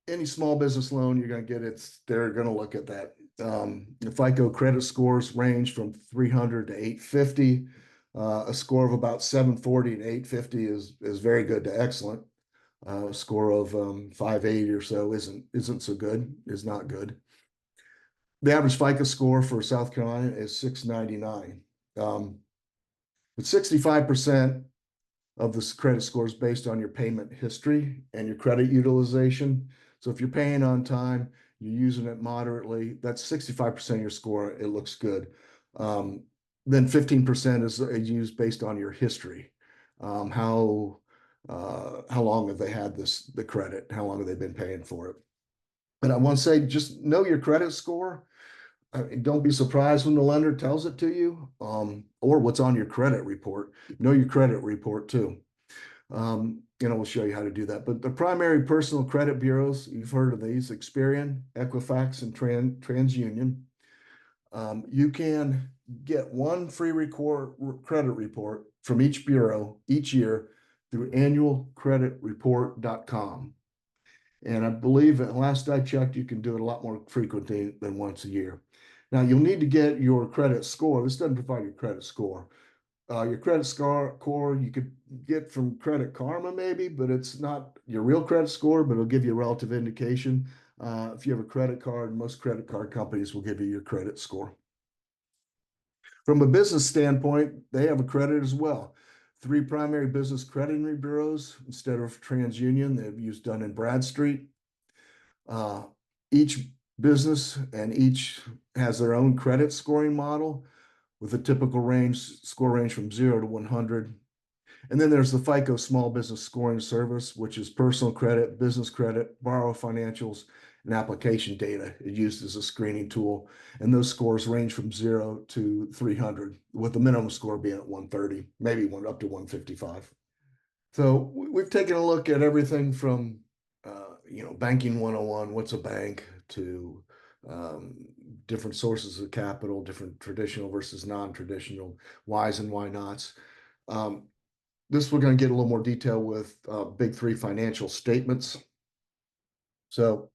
Any small business loan you're going to get, they're going to look at that. The FICO credit scores range from 300 to 850. A score of about 740 to 850 is very good to excellent. A score of 580 or so isn't so good, is not good. The average FICO score for South Carolina is 699. But 65% of this credit score is based on your payment history and your credit utilization. So if you're paying on time, you're using it moderately, that's 65% of your score. It looks good. Then 15% is used based on your history. How long have they had the credit? How long have they been paying for it? And I want to say, just know your credit score. Don't be surprised when the lender tells it to you, or what's on your credit report. Know your credit report too. We'll show you how to do that. But the primary personal credit bureaus, you've heard of these: Experian, Equifax, and TransUnion. You can get one free credit report from each bureau each year through annualcreditreport.com. And I believe at last I checked, you can do it a lot more frequently than once a year. Now, you'll need to get your credit score. This doesn't provide your credit score. Your credit score you could get from Credit Karma maybe, but it's not your real credit score, but it'll give you a relative indication. If you have a credit card, most credit card companies will give you your credit score. From a business standpoint, they have a credit as well. 3 primary business crediting bureaus instead of TransUnion. They've used Dun & Bradstreet. Each business and each has their own credit scoring model with a typical score range from 0 to 100. And then there's the FICO Small Business Scoring Service, which is personal credit, business credit, borrow financials, and application data. It's used as a screening tool. And those scores range from 0 to 300, with the minimum score being at 130, maybe up to 155. So we've taken a look at everything from, banking 101, what's a bank, to different sources of capital, different traditional versus non-traditional, whys and why nots. This we're going to get a little more detail with big 3 financial statements. So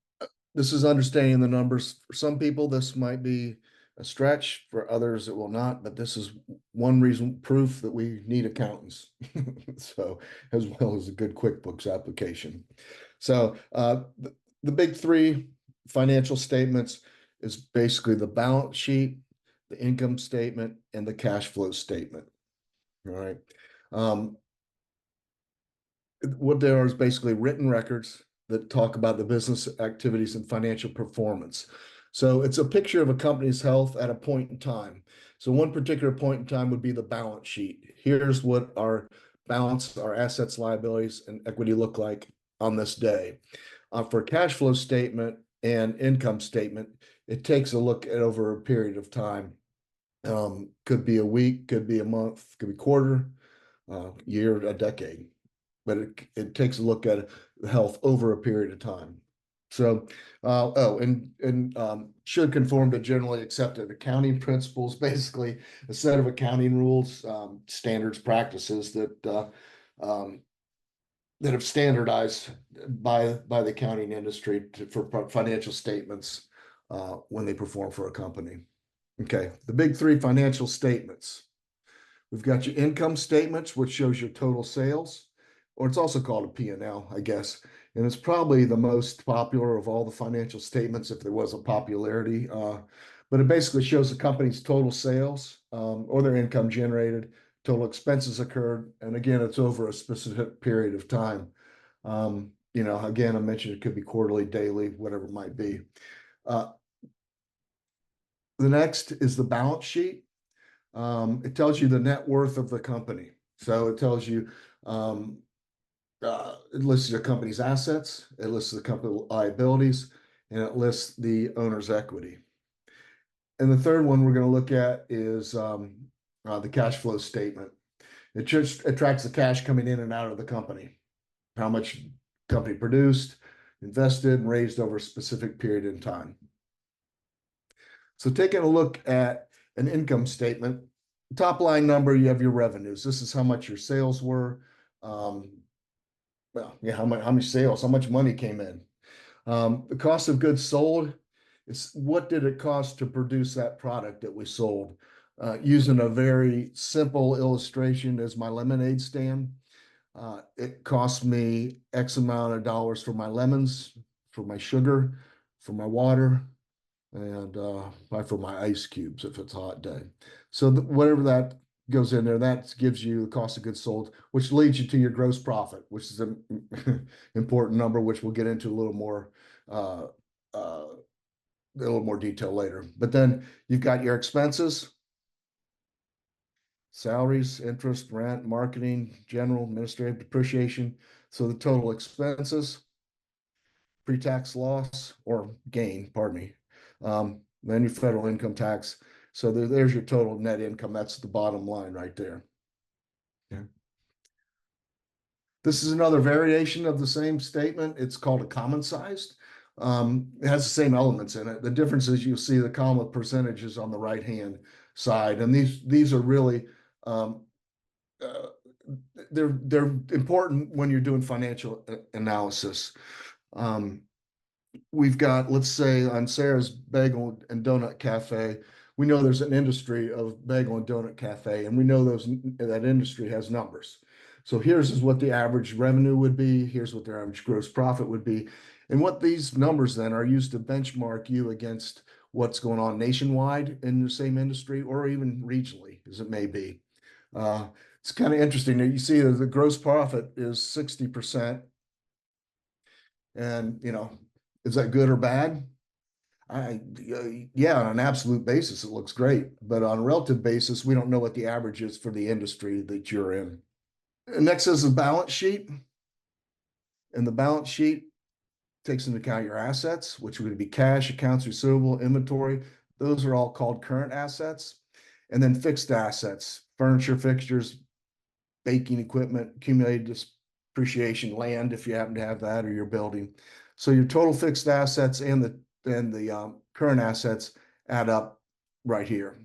this is understanding the numbers. For some people, this might be a stretch. For others, it will not. But this is one reason, proof that we need accountants. So, as well as a good QuickBooks application. So the big 3 financial statements is basically the balance sheet, the income statement, and the cash flow statement. All right. What there is basically written records that talk about the business activities and financial performance. So it's a picture of a company's health at a point in time. So one particular point in time would be the balance sheet. Here's what our balance, our assets, liabilities, and equity look like on this day. For cash flow statement and income statement, it takes a look at over a period of time. Could be a week, could be a month, could be quarter, year, a decade. But it takes a look at health over a period of time. So, should conform to generally accepted accounting principles, basically a set of accounting rules, standards, practices that have standardized by the accounting industry for financial statements when they perform for a company. Okay, the big 3 financial statements. We've got your income statements, which shows your total sales, or it's also called a P&L, I guess. And it's probably the most popular of all the financial statements if there was a popularity. But it basically shows the company's total sales or their income generated, total expenses occurred, and again, it's over a specific period of time. Again, I mentioned it could be quarterly, daily, whatever it might be. The next is the balance sheet. It tells you the net worth of the company. So it tells you, it lists the company's assets, it lists the company liabilities, and it lists the owner's equity. And the third one we're going to look at is the cash flow statement. It just tracks the cash coming in and out of the company, how much company produced, invested, and raised over a specific period in time. So taking a look at an income statement, top line number, you have your revenues. This is how much your sales were. well, yeah, how much sales, how much money came in. The cost of goods sold is what did it cost to produce that product that we sold? Using a very simple illustration as my lemonade stand, it cost me X amount of dollars for my lemons, for my sugar, for my water, and for my ice cubes if it's a hot day. So whatever that goes in there, that gives you the cost of goods sold, which leads you to your gross profit, which is an important number, which we'll get into uh, a little more detail later. But then you've got your expenses, salaries, interest, rent, marketing, general, administrative, depreciation. So the total expenses, pre-tax loss or gain, pardon me, then your federal income tax. So there's your total net income. That's the bottom line right there. Yeah. This is another variation of the same statement. It's called a common sized. It has the same elements in it. The difference is you'll see the column of percentages on the right hand side, and these are really um, uh, they're important when you're doing financial analysis. Um, we've got, let's say, on Sarah's Bagel and Donut Cafe, we know there's an industry of bagel and donut cafe, and we know that industry has numbers. So here's is what the average revenue would be. Here's what their average gross profit would be. And what these numbers then are used to benchmark you against what's going on nationwide in the same industry or even regionally, as it may be. It's kind of interesting that you see that the gross profit is 60%. And, is that good or bad? Yeah, on an absolute basis, it looks great. But on a relative basis, we don't know what the average is for the industry that you're in. And next is the balance sheet. And the balance sheet takes into account your assets, which would be cash, accounts receivable, inventory. Those are all called current assets. And then fixed assets, furniture, fixtures, baking equipment, accumulated depreciation, land, if you happen to have that, or your building. So your total fixed assets and the current assets add up right here.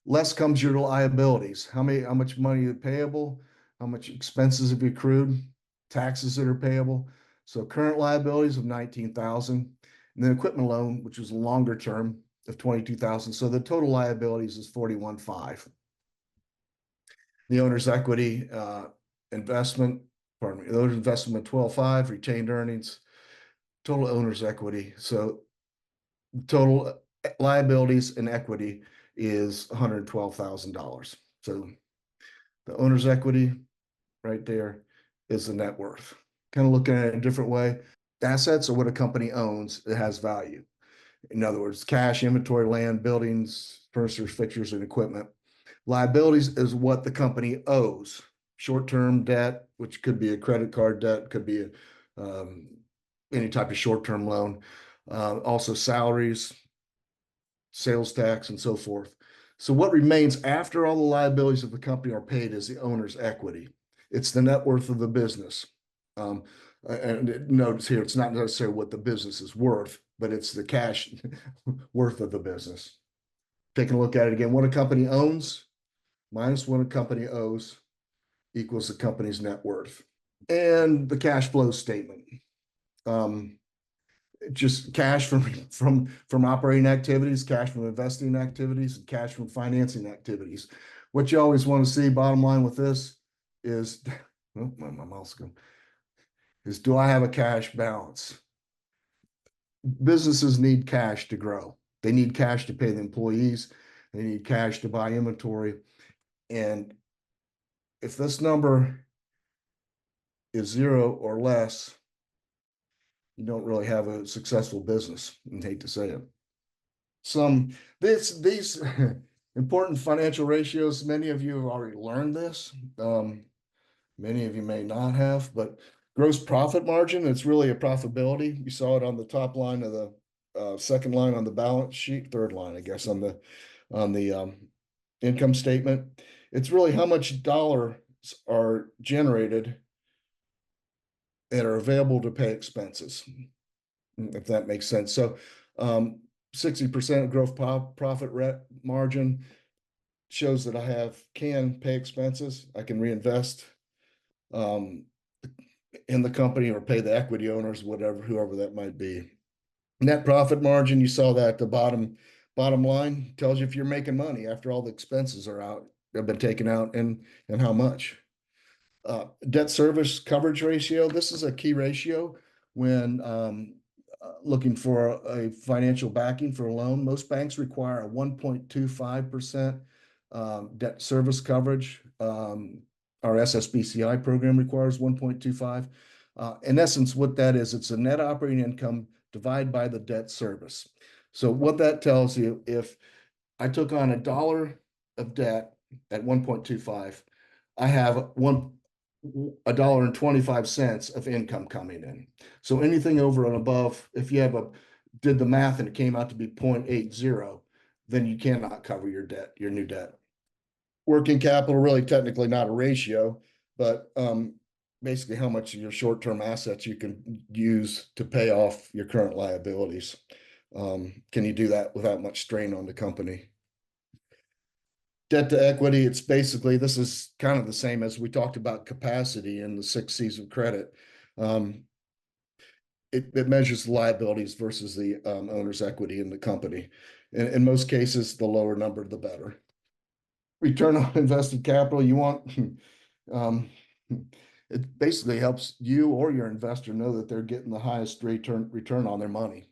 Less comes your liabilities. How much money is payable? How much expenses have you accrued? Taxes that are payable. So current liabilities of 19,000, and then equipment loan, which was a longer term of 22,000. So the total liabilities is 41.5. The owner's equity investment, pardon me, the owner's investment 12.5, retained earnings, total owner's equity. So total liabilities and equity is $112,000. So the owner's equity right there is the net worth. Kind of looking at it a different way. Assets are what a company owns that has value. In other words, cash, inventory, land, buildings, furniture, fixtures, and equipment. Liabilities is what the company owes. Short-term debt, which could be a credit card debt, could be any type of short-term loan. Also salaries, sales tax, and so forth. So what remains after all the liabilities of the company are paid is the owner's equity. It's the net worth of the business. And notice here, it's not necessarily what the business is worth, but it's the cash worth of the business. Taking a look at it again, what a company owns minus what a company owes equals the company's net worth. And the cash flow statement. Just cash from operating activities, cash from investing activities, and cash from financing activities. What you always want to see, bottom line with this is, oh, my mouse go, is do I have a cash balance? Businesses need cash to grow. They need cash to pay the employees. They need cash to buy inventory. And if this number is 0 or less, you don't really have a successful business. I hate to say it. These important financial ratios, many of you have already learned this. Many of you may not have, but gross profit margin, it's really a profitability. You saw it on the top line of the second line on the balance sheet, third line, I guess, on the income statement. It's really how much dollars are generated that are available to pay expenses, if that makes sense. So 60% gross profit margin shows that I can pay expenses. I can reinvest. in the company or pay the equity owners, whatever, whoever that might be. Net profit margin, you saw that the bottom line tells you if you're making money after all the expenses are out, have been taken out, and how much. Debt service coverage ratio, this is a key ratio when looking for a financial backing for a loan. Most banks require a 1.25% debt service coverage. Our SSBCI program requires 1.25. In essence, what that is, it's a net operating income divided by the debt service. So what that tells you, if I took on $1 of debt at 1.25, I have $1.25 of income coming in. So anything over and above, if you did the math and it came out to be 0.80, then you cannot cover your debt, your new debt. Working capital, really technically not a ratio, but basically how much of your short-term assets you can use to pay off your current liabilities. Can you do that without much strain on the company? Debt to equity, it's basically, this is kind of the same as we talked about capacity in the 6 C's of credit. It measures the liabilities versus the owner's equity in the company. In most cases, the lower number, the better. Return on invested capital, you want, it basically helps you or your investor know that they're getting the highest return on their money.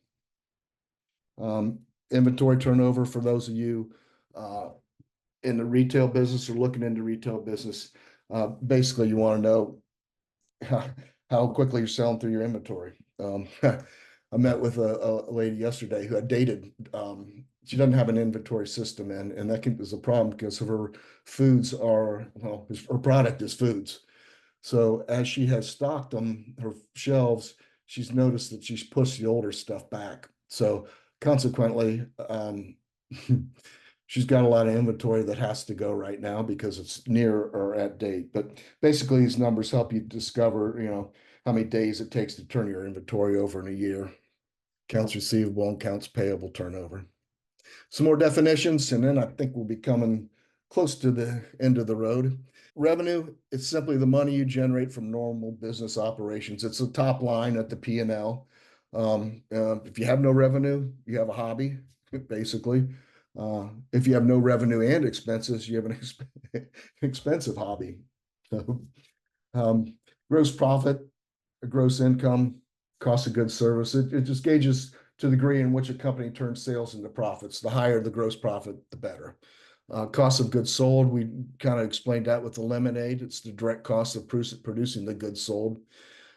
Inventory turnover, for those of you in the retail business or looking into retail business, basically you want to know how quickly you're selling through your inventory. I met with a lady yesterday who had dated. She doesn't have an inventory system, and that is a problem because her foods are, well, her product is foods. So as she has stocked them, her shelves, she's noticed that she's pushed the older stuff back. So consequently, she's got a lot of inventory that has to go right now because it's near or at date. But basically, these numbers help you discover, how many days it takes to turn your inventory over in a year. Accounts receivable and accounts payable turnover. Some more definitions, and then I think we'll be coming close to the end of the road. Revenue, it's simply the money you generate from normal business operations. It's the top line at the P&L. If you have no revenue, you have a hobby, basically. If you have no revenue and expenses, you have an expensive hobby. Gross profit, gross income, cost of goods service. It just gauges to the degree in which a company turns sales into profits. The higher the gross profit, the better. Cost of goods sold, we kind of explained that with the lemonade. It's the direct cost of producing the goods sold.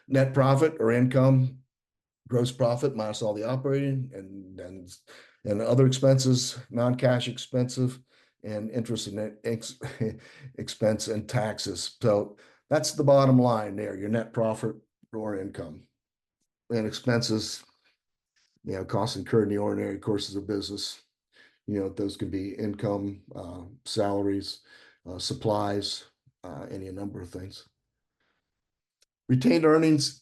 Net profit or income, gross profit minus all the operating and other expenses, non-cash expensive, and interest and expense and taxes. So that's the bottom line there, your net profit or income. And expenses, costs incurred in the ordinary courses of business. Those can be income, salaries, supplies, any number of things. Retained earnings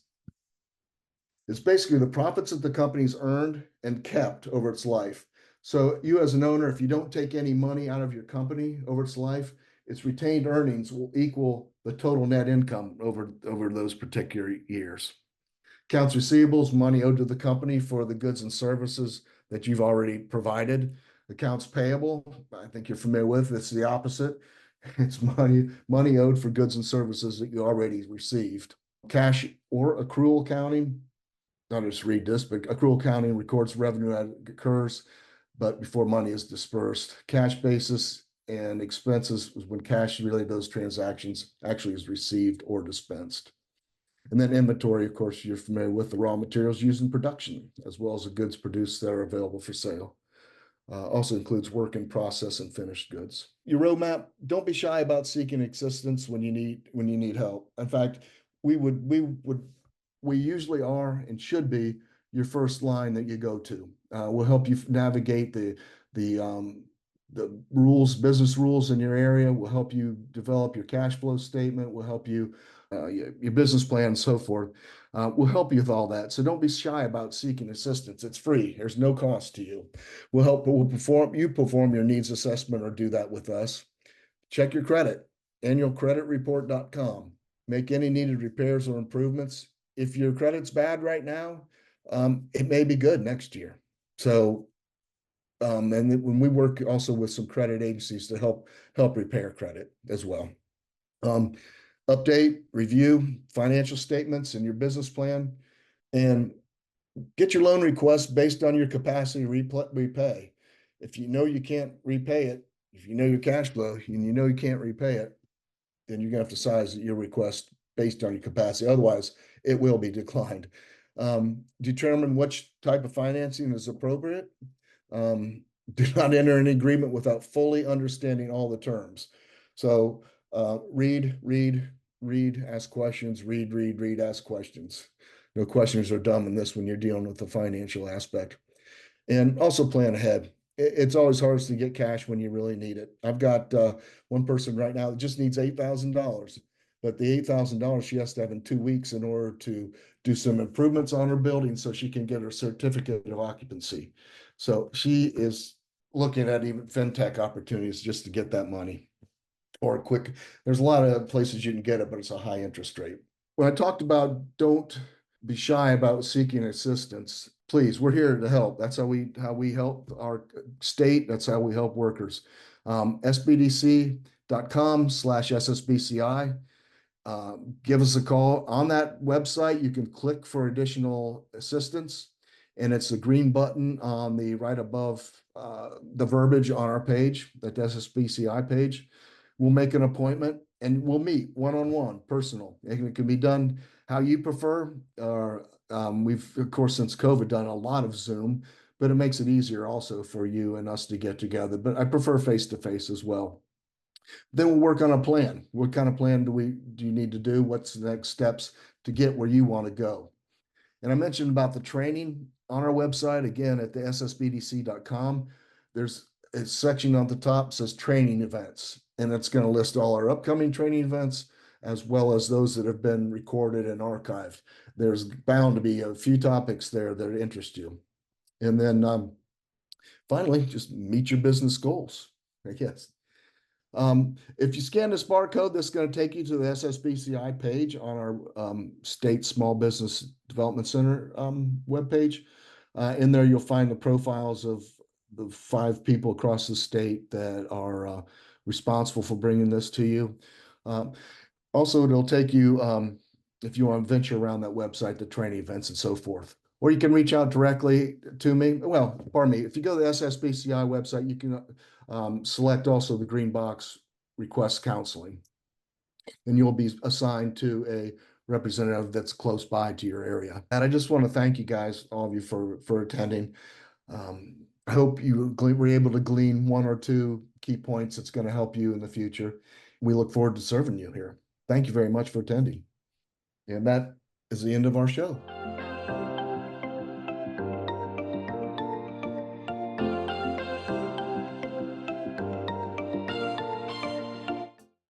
is basically the profits that the company's earned and kept over its life. So you as an owner, if you don't take any money out of your company over its life, its retained earnings will equal the total net income over those particular years. Accounts receivables, money owed to the company for the goods and services that you've already provided. Accounts payable, I think you're familiar with, it's the opposite. It's money owed for goods and services that you already received. Cash or accrual accounting, I'll just read this, but accrual accounting records revenue as it occurs, but before money is dispersed. Cash basis and expenses is when cash related to those transactions actually is received or dispensed. And then inventory, of course, you're familiar with the raw materials used in production, as well as the goods produced that are available for sale. Also includes work in process and finished goods. Your roadmap, don't be shy about seeking assistance when you need help. In fact, we usually are and should be your first line that you go to. We'll help you navigate the business rules in your area. We'll help you develop your cash flow statement. We'll help you your business plan and so forth. We'll help you with all that. So don't be shy about seeking assistance. It's free. There's no cost to you. We'll perform your needs assessment or do that with us. Check your credit, annualcreditreport.com. make any needed repairs or improvements. If your credit's bad right now, it may be good next year. So, and when we work also with some credit agencies to help repair credit as well. Update, review financial statements and your business plan, and get your loan request based on your capacity to repay. If you know you can't repay it, if you know your cash flow and you know you can't repay it, then you're gonna have to size your request based on your capacity. Otherwise, it will be declined. Determine which type of financing is appropriate. Do not enter an agreement without fully understanding all the terms. So read, ask questions, read, ask questions. No questions are dumb in this when you're dealing with the financial aspect. And also plan ahead. It's always hardest to get cash when you really need it. I've got one person right now that just needs $8,000, but the $8,000 she has to have in 2 weeks in order to do some improvements on her building so she can get her certificate of occupancy. So she is looking at even fintech opportunities just to get that money or a quick. There's a lot of places you can get it, but it's a high interest rate. When I talked about don't be shy about seeking assistance, please, we're here to help. That's how we help our state. That's how we help workers. SBDC.com/SSBCI. Give us a call. On that website, you can click for additional assistance, and it's the green button on the right above the verbiage on our page, that SSBCI page. We'll make an appointment and we'll meet one-on-one, personal. It can be done how you prefer. We've, of course, since COVID, done a lot of Zoom, but it makes it easier also for you and us to get together. But I prefer face-to-face as well. Then we'll work on a plan. What kind of plan do you need to do? What's the next steps to get where you want to go? And I mentioned about the training on our website, again, at the ssbdc.com. There's a section on the top that says training events, and it's going to list all our upcoming training events as well as those that have been recorded and archived. There's bound to be a few topics there that interest you. And then finally, just meet your business goals, I guess. If you scan this barcode, this is going to take you to the SSBCI page on our State Small Business Development Center webpage. In there, you'll find the profiles of the 5 people across the state that are responsible for bringing this to you. Also, it'll take you, if you want to venture around that website, to training events and so forth. Or you can reach out directly to me. Well, pardon me. If you go to the SSBCI website, you can select also the green box request counseling. And you'll be assigned to a representative that's close by to your area. And I just want to thank you guys, all of you, for attending. I hope you were able to glean 1 or 2 key points that's going to help you in the future. We look forward to serving you here. Thank you very much for attending. And that is the end of our show.